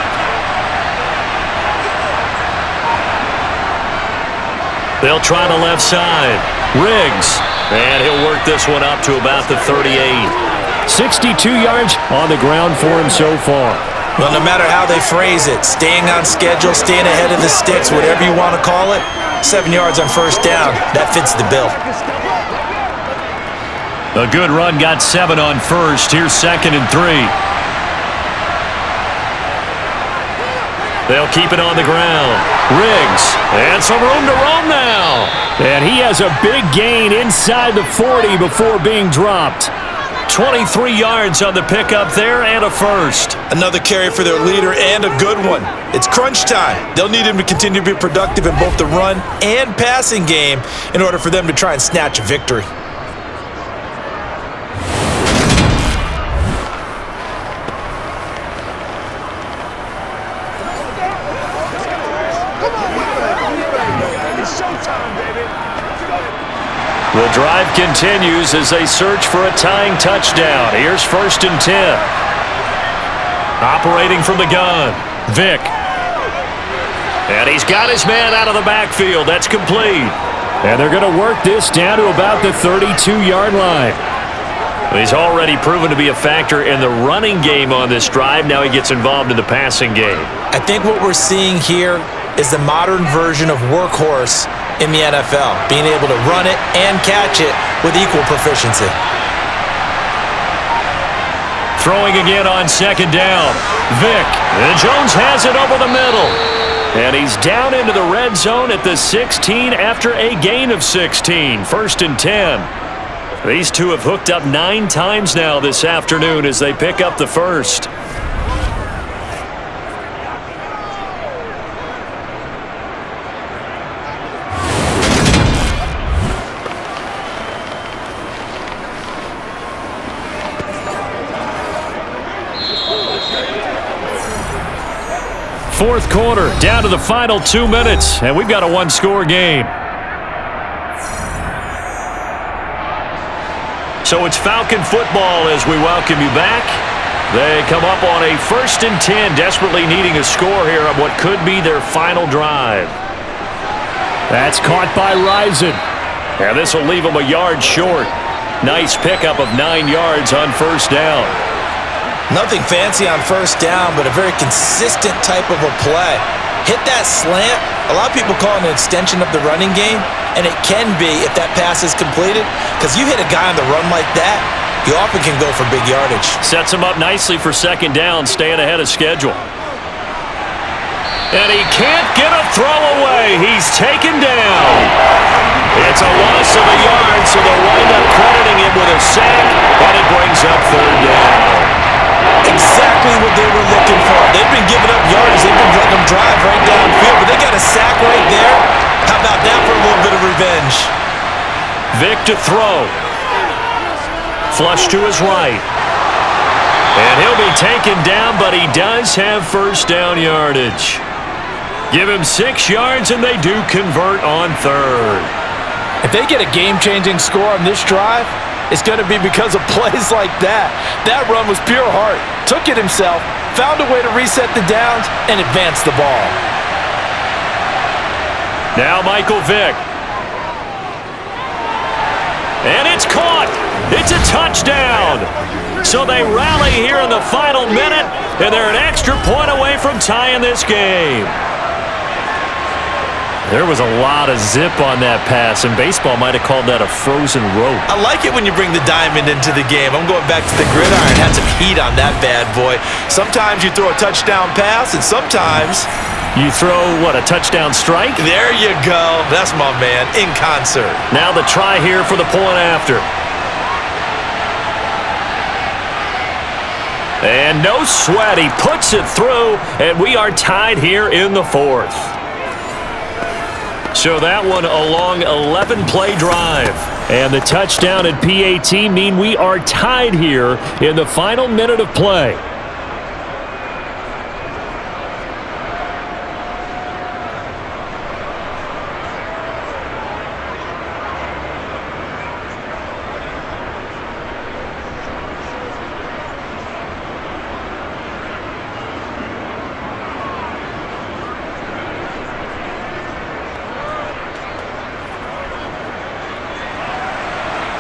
Speaker 3: They'll try the left side. Riggs. And he'll work this one up to about the 38.
Speaker 2: 62 yards on the ground for him so far.
Speaker 4: Well, no matter how they phrase it, staying on schedule, staying ahead of the sticks, whatever you want to call it, 7 yards on first down, that fits the bill.
Speaker 3: A good run got 7 on first. Here's 2nd and 3. They'll keep it on the ground. Riggs. And some room to roam now.
Speaker 2: And he has a big gain inside the 40 before being dropped.
Speaker 3: 23 yards on the pickup there and a first.
Speaker 4: Another carry for their leader and a good one. It's crunch time. They'll need him to continue to be productive in both the run and passing game in order for them to try and snatch a victory.
Speaker 3: The drive continues as they search for a tying touchdown. Here's 1st and 10. Operating from the gun, Vic. And he's got his man out of the backfield. That's complete.
Speaker 2: And they're going to work this down to about the 32-yard line.
Speaker 3: He's already proven to be a factor in the running game on this drive. Now he gets involved in the passing game.
Speaker 4: I think what we're seeing here is the modern version of workhorse in the NFL, being able to run it and catch it with equal proficiency.
Speaker 3: Throwing again on 2nd down. Vic. And Jones has it over the middle. And he's down into the red zone at the 16 after a gain of 16. 1st and 10. These two have hooked up 9 times now this afternoon as they pick up the first. Fourth quarter, down to the final 2 minutes, and we've got a 1-score game. So it's Falcon football as we welcome you back. They come up on a 1st and 10, desperately needing a score here on what could be their final drive.
Speaker 2: That's caught by Rison.
Speaker 3: And this will leave them a yard short. Nice pickup of 9 yards on 1st down.
Speaker 4: Nothing fancy on 1st down, but a very consistent type of a play. Hit that slant. A lot of people call it an extension of the running game, and it can be if that pass is completed, because you hit a guy on the run like that, you often can go for big yardage.
Speaker 3: Sets him up nicely for 2nd down, staying ahead of schedule. And he can't get a throw away. He's taken down. It's a loss of a yard, so they'll wind up crediting him with a sack, and it brings up 3rd down.
Speaker 4: Exactly what they were looking for. They've been giving up yards. They've been letting them drive right downfield, but they got a sack right there. How about that for a little bit of revenge?
Speaker 3: Vic to throw. Flush to his right. And he'll be taken down, but he does have 1st down yardage. Give him 6 yards, and they do convert on 3rd.
Speaker 6: If they get a game-changing score on this drive, it's going to be because of plays like that. That run was pure heart. Took it himself, found a way to reset the downs, and advance the ball.
Speaker 3: Now Michael Vick. And it's caught. It's a touchdown. So they rally here in the final minute, and they're an extra point away from tying this game. There was a lot of zip on that pass, and baseball might have called that a frozen rope.
Speaker 4: I like it when you bring the diamond into the game. I'm going back to the gridiron. Had some heat on that bad boy. Sometimes you throw a touchdown pass, and sometimes
Speaker 3: You throw, what, a touchdown strike?
Speaker 4: There you go. That's my man, in concert.
Speaker 3: Now the try here for the point after. And no sweat. He puts it through, and we are tied here in the fourth. So that one a long 11-play drive. And the touchdown and PAT mean we are tied here in the final minute of play.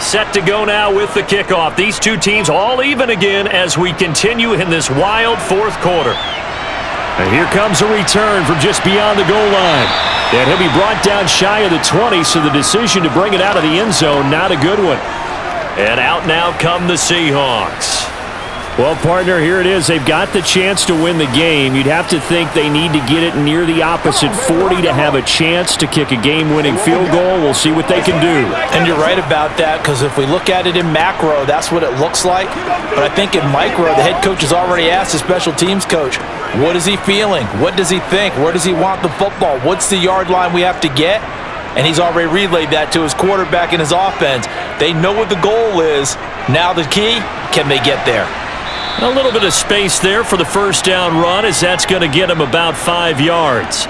Speaker 3: Set to go now with the kickoff. These two teams all even again as we continue in this wild fourth quarter. And here comes a return from just beyond the goal line. And he'll be brought down shy of the 20, so the decision to bring it out of the end zone, not a good one. And out now come the Seahawks. Well, partner, here it is. They've got the chance to win the game. You'd have to think they need to get it near the opposite 40 to have a chance to kick a game-winning field goal. We'll see what they can do.
Speaker 6: And you're right about that, because if we look at it in macro, that's what it looks like. But I think in micro, the head coach has already asked the special teams coach, what is he feeling? What does he think? Where does he want the football? What's the yard line we have to get? And he's already relayed that to his quarterback and his offense. They know what the goal is. Now the key, can they get there?
Speaker 3: A little bit of space there for the first down run, as that's going to get him about 5 yards.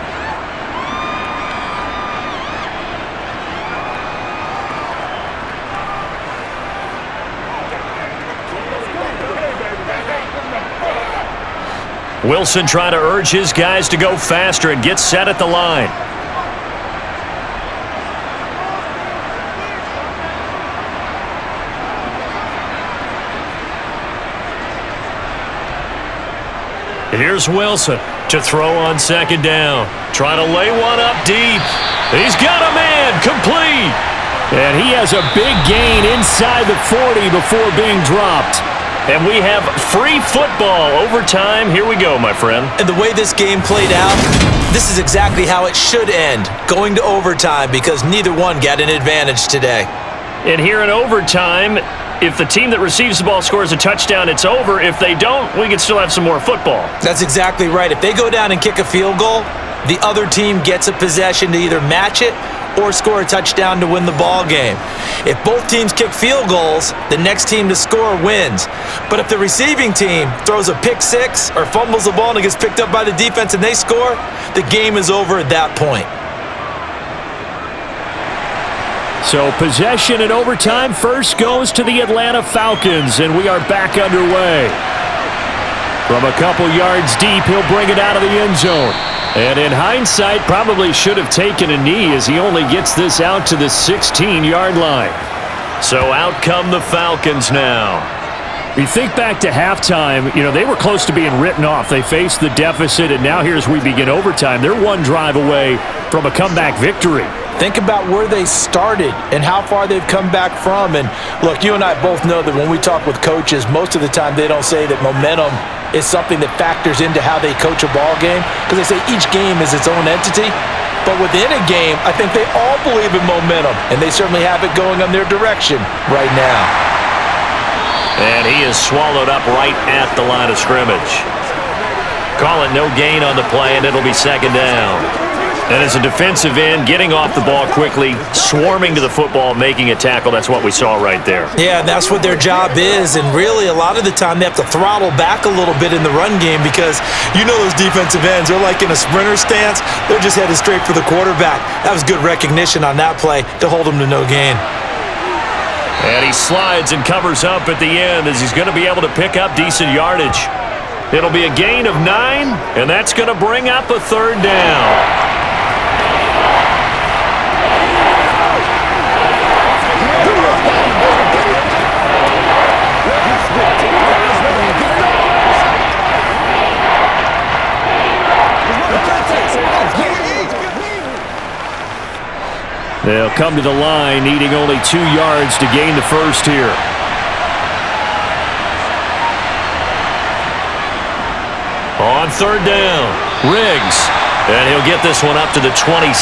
Speaker 3: Wilson trying to urge his guys to go faster and get set at the line. Here's Wilson to throw on second down. Trying to lay one up deep. He's got a man, complete.
Speaker 2: And he has a big gain inside the 40 before being dropped.
Speaker 3: And we have free football. Overtime, here we go, my friend.
Speaker 4: And the way this game played out, this is exactly how it should end, going to overtime, because neither one got an advantage today.
Speaker 3: And here in overtime, if the team that receives the ball scores a touchdown, it's over. If they don't, we can still have some more football.
Speaker 4: That's exactly right. If they go down and kick a field goal, the other team gets a possession to either match it or score a touchdown to win the ball game. If both teams kick field goals, the next team to score wins. But if the receiving team throws a pick six or fumbles the ball and it gets picked up by the defense and they score, the game is over at that point.
Speaker 2: So possession in overtime first goes to the Atlanta Falcons, and we are back underway. From a couple yards deep, he'll bring it out of the end zone. And in hindsight, probably should have taken a knee as he only gets this out to the 16-yard line.
Speaker 3: So out come the Falcons now.
Speaker 2: We think back to halftime, they were close to being written off. They faced the deficit, and now here's we begin overtime. They're one drive away from a comeback victory.
Speaker 6: Think about where they started and how far they've come back from. And look, you and I both know that when we talk with coaches, most of the time they don't say that momentum is something that factors into how they coach a ball game, because they say each game is its own entity. But within a game, I think they all believe in momentum, and they certainly have it going on their direction right now.
Speaker 3: And he is swallowed up right at the line of scrimmage. Call it no gain on the play, and it'll be second down. And as a defensive end, getting off the ball quickly, swarming to the football, making a tackle, that's what we saw right there.
Speaker 4: Yeah, that's what their job is, and really a lot of the time they have to throttle back a little bit in the run game, because those defensive ends, they're like in a sprinter stance. They're just headed straight for the quarterback. That was good recognition on that play to hold them to no gain.
Speaker 3: And he slides and covers up at the end as he's going to be able to pick up decent yardage. It'll be a gain of 9, and that's going to bring up a third down.
Speaker 2: They'll come to the line, needing only 2 yards to gain the first here.
Speaker 3: On third down, Riggs And he'll get this one up to the 26.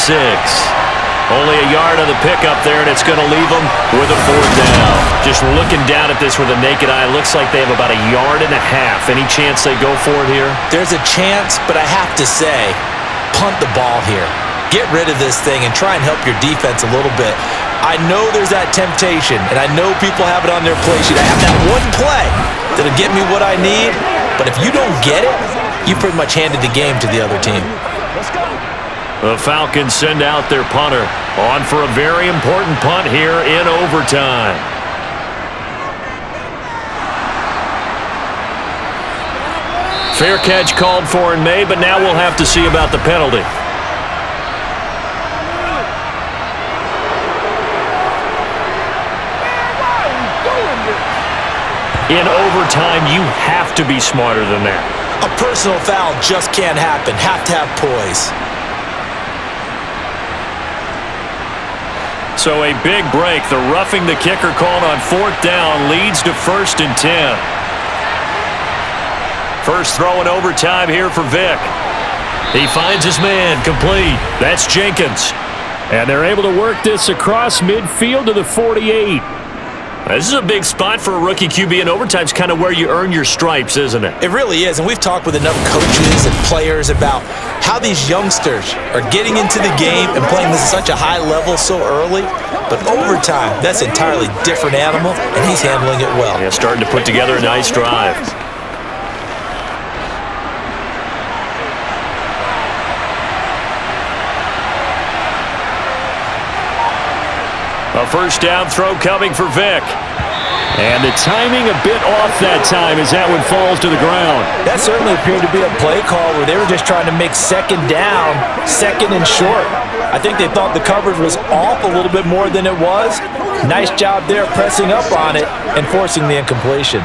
Speaker 3: Only a yard on the pickup there, and it's going to leave them with a 4th down. Just looking down at this with a naked eye, looks like they have about a yard and a half. Any chance they go for it here?
Speaker 4: There's a chance, but I have to say, punt the ball here. Get rid of this thing and try and help your defense a little bit. I know there's that temptation, and I know people have it on their play sheet. I have that one play that'll get me what I need, but if you don't get it, you pretty much handed the game to the other team.
Speaker 3: The Falcons send out their punter on for a very important punt here in overtime. Fair catch called for and made, but now we'll have to see about the penalty. In overtime, you have to be smarter than that.
Speaker 4: A personal foul just can't happen. Have to have poise.
Speaker 3: So a big break. The roughing the kicker called on 4th down leads to 1st and 10. First throw in overtime here for Vic. He finds his man, complete. That's Jenkins.
Speaker 2: And they're able to work this across midfield to the 48.
Speaker 3: This is a big spot for a rookie QB, and overtime's kind of where you earn your stripes, isn't it?
Speaker 4: It really is, and we've talked with enough coaches and players about how these youngsters are getting into the game and playing this at such a high level so early. But overtime, that's an entirely different animal, and he's handling it well.
Speaker 3: Yeah, starting to put together a nice drive. A first down throw coming for Vic.
Speaker 2: And the timing a bit off that time as that one falls to the ground.
Speaker 6: That certainly appeared to be a play call where they were just trying to make 2nd down, 2nd and short. I think they thought the coverage was off a little bit more than it was. Nice job there pressing up on it and forcing the incompletion.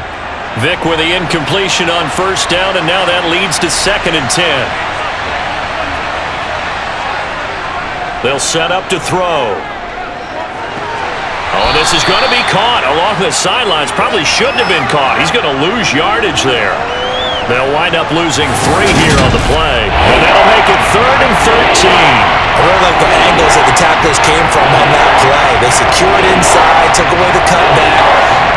Speaker 3: Vic with the incompletion on first down, and now that leads to 2nd and 10. They'll set up to throw. Oh, this is going to be caught along the sidelines. Probably shouldn't have been caught. He's going to lose yardage there. They'll wind up losing 3 here on the play. And that'll make it 3rd and 13.
Speaker 4: I really like the angles that the tacklers came from on that play. They secured inside, took away the cutback.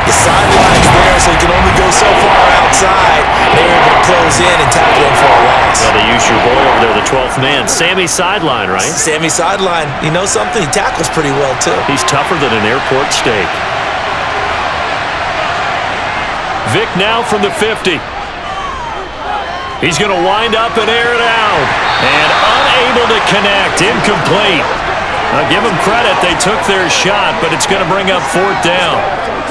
Speaker 4: The sideline's there, so you can only go so far outside. They were able to close in and tackle him for a loss.
Speaker 3: Well, they use your boy over there, the 12th man. Sammy sideline, right?
Speaker 4: Sammy sideline. You know something? He tackles pretty well, too.
Speaker 3: He's tougher than an airport steak. Vic now from the 50. He's going to wind up and air it out. And unable to connect. Incomplete. Now, give them credit. They took their shot, but it's going to bring up 4th down.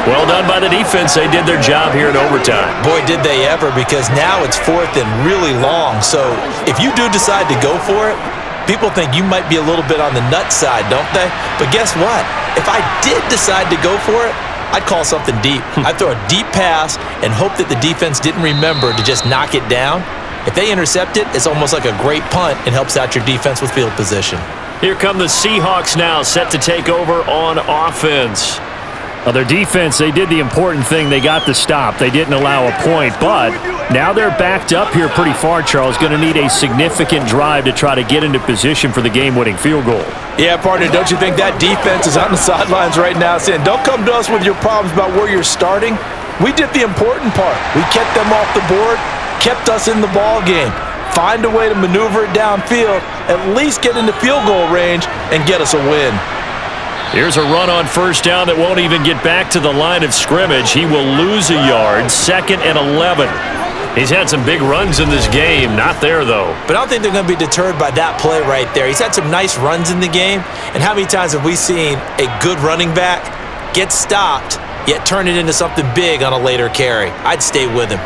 Speaker 3: Well done by the defense. They did their job here in overtime.
Speaker 4: Boy, did they ever, because now it's 4th and really long. So if you do decide to go for it, people think you might be a little bit on the nut side, don't they? But guess what? If I did decide to go for it, I'd call something deep. I'd throw a deep pass and hope that the defense didn't remember to just knock it down. If they intercept it, it's almost like a great punt and helps out your defense with field position.
Speaker 3: Here come the Seahawks now, set to take over on offense.
Speaker 2: Well, their defense, they did the important thing. They got the stop. They didn't allow a point, but now they're backed up here pretty far, Charles. Going to need a significant drive to try to get into position for the game-winning field goal.
Speaker 6: Yeah, partner, don't you think that defense is on the sidelines right now saying, don't come to us with your problems about where you're starting. We did the important part. We kept them off the board, kept us in the ball game. Find a way to maneuver it downfield, at least get into field goal range, and get us a win.
Speaker 3: Here's a run on first down that won't even get back to the line of scrimmage. He will lose a yard, 2nd and 11. He's had some big runs in this game. Not there, though.
Speaker 4: But I don't think they're going to be deterred by that play right there. He's had some nice runs in the game. And how many times have we seen a good running back get stopped, yet turn it into something big on a later carry? I'd stay with him.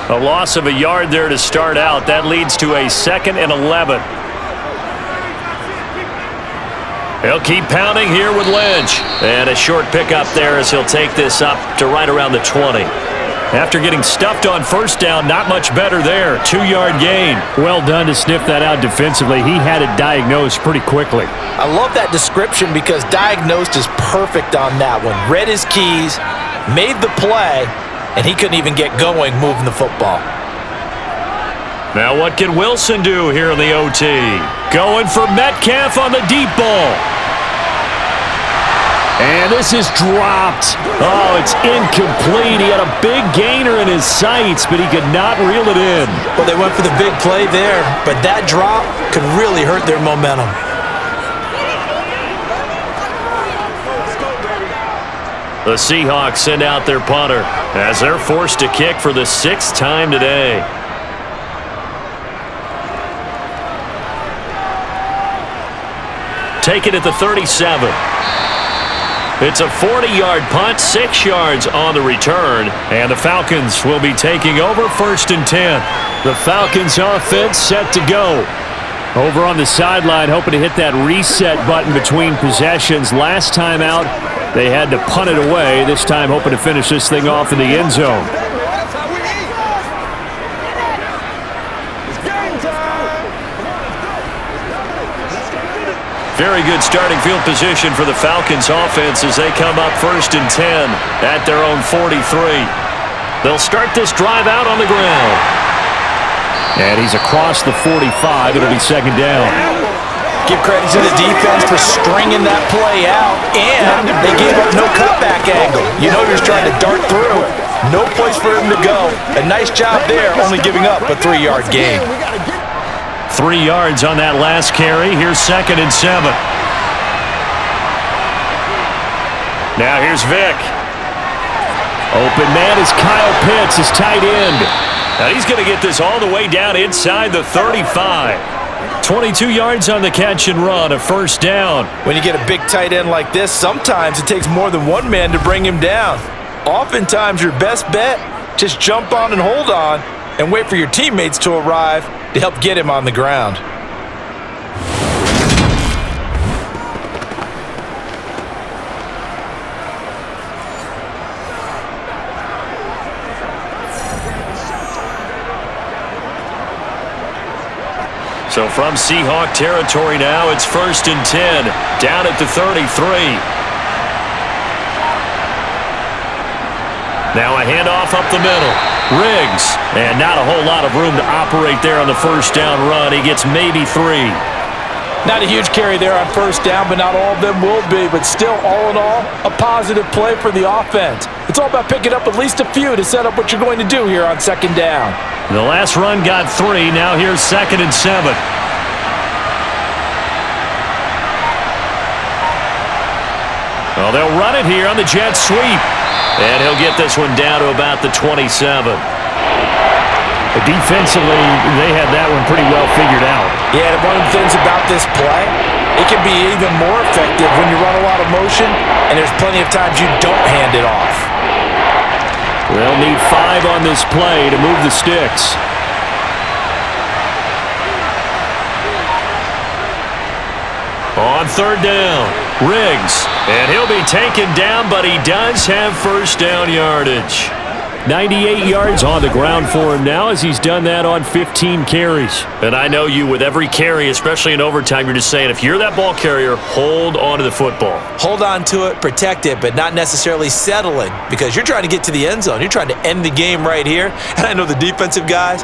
Speaker 3: A loss of a yard there to start out. That leads to a 2nd and 11. He'll keep pounding here with Lynch. And a short pickup there as he'll take this up to right around the 20. After getting stuffed on first down, not much better there. 2-yard gain.
Speaker 2: Well done to sniff that out defensively. He had it diagnosed pretty quickly.
Speaker 6: I love that description because diagnosed is perfect on that one. Read his keys, made the play, and he couldn't even get going moving the football.
Speaker 3: Now what can Wilson do here in the OT? Going for Metcalf on the deep ball.
Speaker 2: And this is dropped. Oh, it's incomplete. He had a big gainer in his sights, but he could not reel it in.
Speaker 6: Well, they went for the big play there, but that drop could really hurt their momentum.
Speaker 3: The Seahawks send out their punter as they're forced to kick for the 6th time today. Take it at the 37. It's a 40-yard punt, 6 yards on the return, and the Falcons will be taking over 1st and 10.
Speaker 2: The Falcons offense set to go. Over on the sideline, hoping to hit that reset button between possessions. Last time out, they had to punt it away. This time, hoping to finish this thing off in the end zone.
Speaker 3: Very good starting field position for the Falcons offense as they come up 1st and 10 at their own 43. They'll start this drive out on the ground.
Speaker 2: And he's across the 45. It'll be 2nd down.
Speaker 6: Give credit to the defense for stringing that play out, and they gave up no cutback angle. You know you're trying to dart through. No place for him to go. A nice job there, only giving up a 3-yard gain.
Speaker 3: 3 yards on that last carry. Here's 2nd and 7. Now here's Vick.
Speaker 2: Open man is Kyle Pitts, his tight end.
Speaker 3: Now he's going to get this all the way down inside the 35. 22 yards on the catch and run, a 1st down.
Speaker 6: When you get a big tight end like this, sometimes it takes more than one man to bring him down. Oftentimes your best bet, just jump on and hold on and wait for your teammates to arrive to help get him on the ground.
Speaker 3: So from Seahawk territory now, it's 1st and 10, down at the 33. Now a handoff up the middle. Riggs, and not a whole lot of room to operate there on the 1st down run. He gets maybe 3.
Speaker 6: Not a huge carry there on 1st down, but not all of them will be. But still, all in all, a positive play for the offense. It's all about picking up at least a few to set up what you're going to do here on 2nd down.
Speaker 3: The last run got 3. Now here's 2nd and 7. Well, they'll run it here on the jet sweep. And he'll get this one down to about the 27.
Speaker 2: Defensively, they had that one pretty well figured out.
Speaker 6: Yeah, and one of the things about this play, it can be even more effective when you run a lot of motion, and there's plenty of times you don't hand it off.
Speaker 2: They'll need 5 on this play to move the sticks.
Speaker 3: On 3rd down, Riggs. And he'll be taken down, but he does have 1st down yardage.
Speaker 2: 98 yards on the ground for him now as he's done that on 15 carries.
Speaker 3: And I know you with every carry, especially in overtime, you're just saying, if you're that ball carrier, hold on to the football.
Speaker 6: Hold on to it, protect it, but not necessarily settling because you're trying to get to the end zone. You're trying to end the game right here. And I know the defensive guys,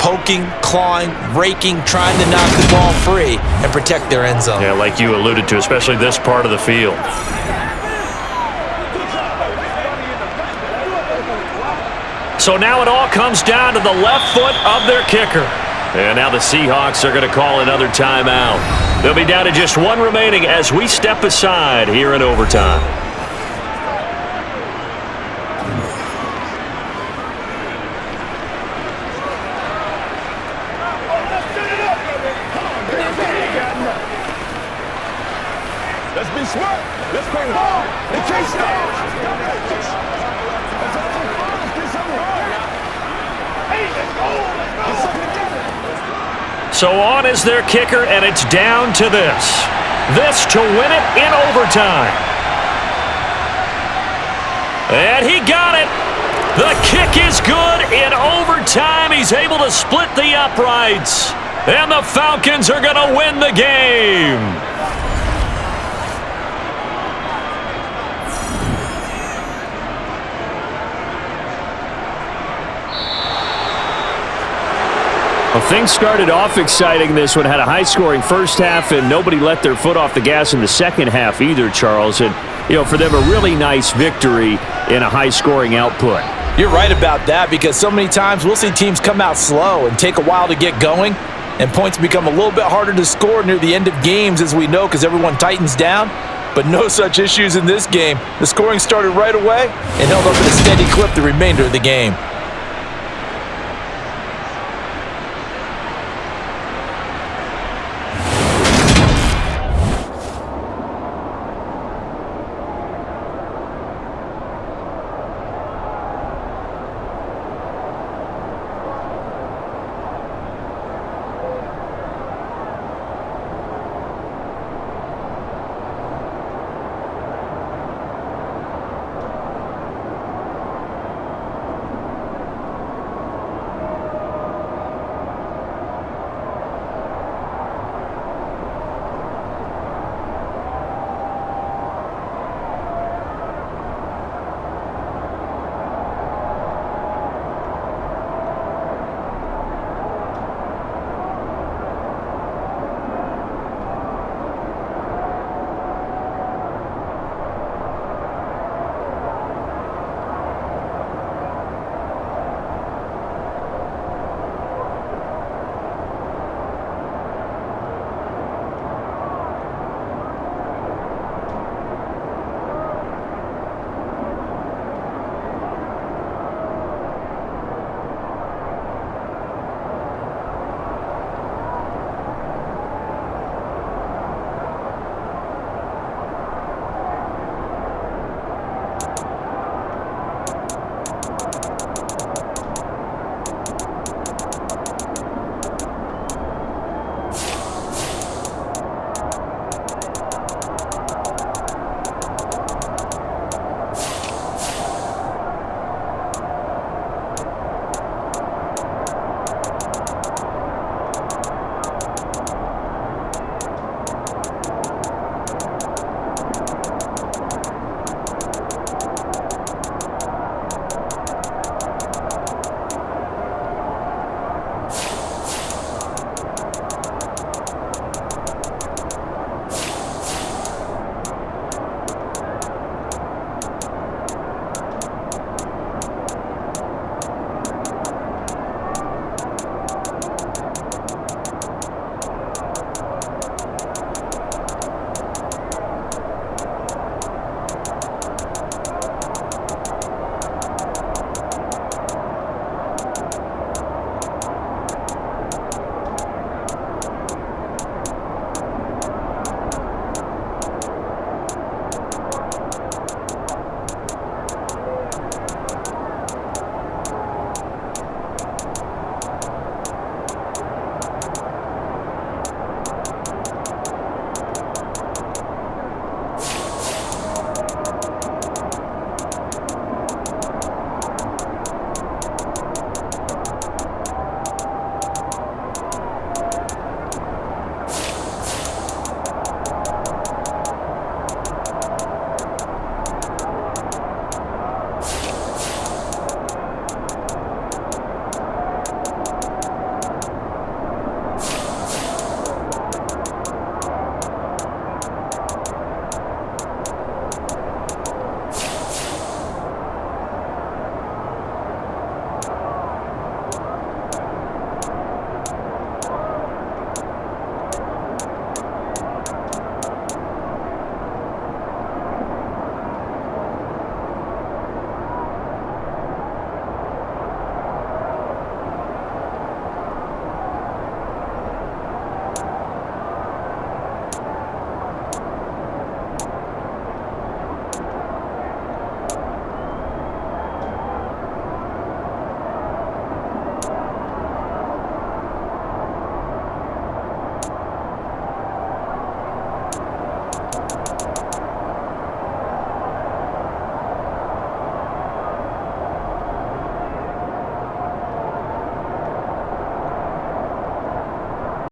Speaker 6: poking, clawing, raking, trying to knock the ball free and protect their end zone.
Speaker 3: Yeah, like you alluded to, especially this part of the field. So now it all comes down to the left foot of their kicker. And now the Seahawks are going to call another timeout. They'll be down to just 1 remaining as we step aside here in overtime.
Speaker 5: Let's be smart. Let's play hard. They can't stop.
Speaker 3: So on is their kicker, and it's down to this. This to win it in overtime. And he got it. The kick is He's able to split the uprights. And the Falcons are going to win the game.
Speaker 2: Well, things started off exciting. This one had a high-scoring first half, and nobody let their foot off the gas in the second half either, Charles. And, for them, a really nice victory in a high-scoring output.
Speaker 6: You're right about that, because so many times we'll see teams come out slow and take a while to get going, and points become a little bit harder to score near the end of games, as we know, because everyone tightens down. But no such issues in this game. The scoring started right away and held up at a steady clip the remainder of the game.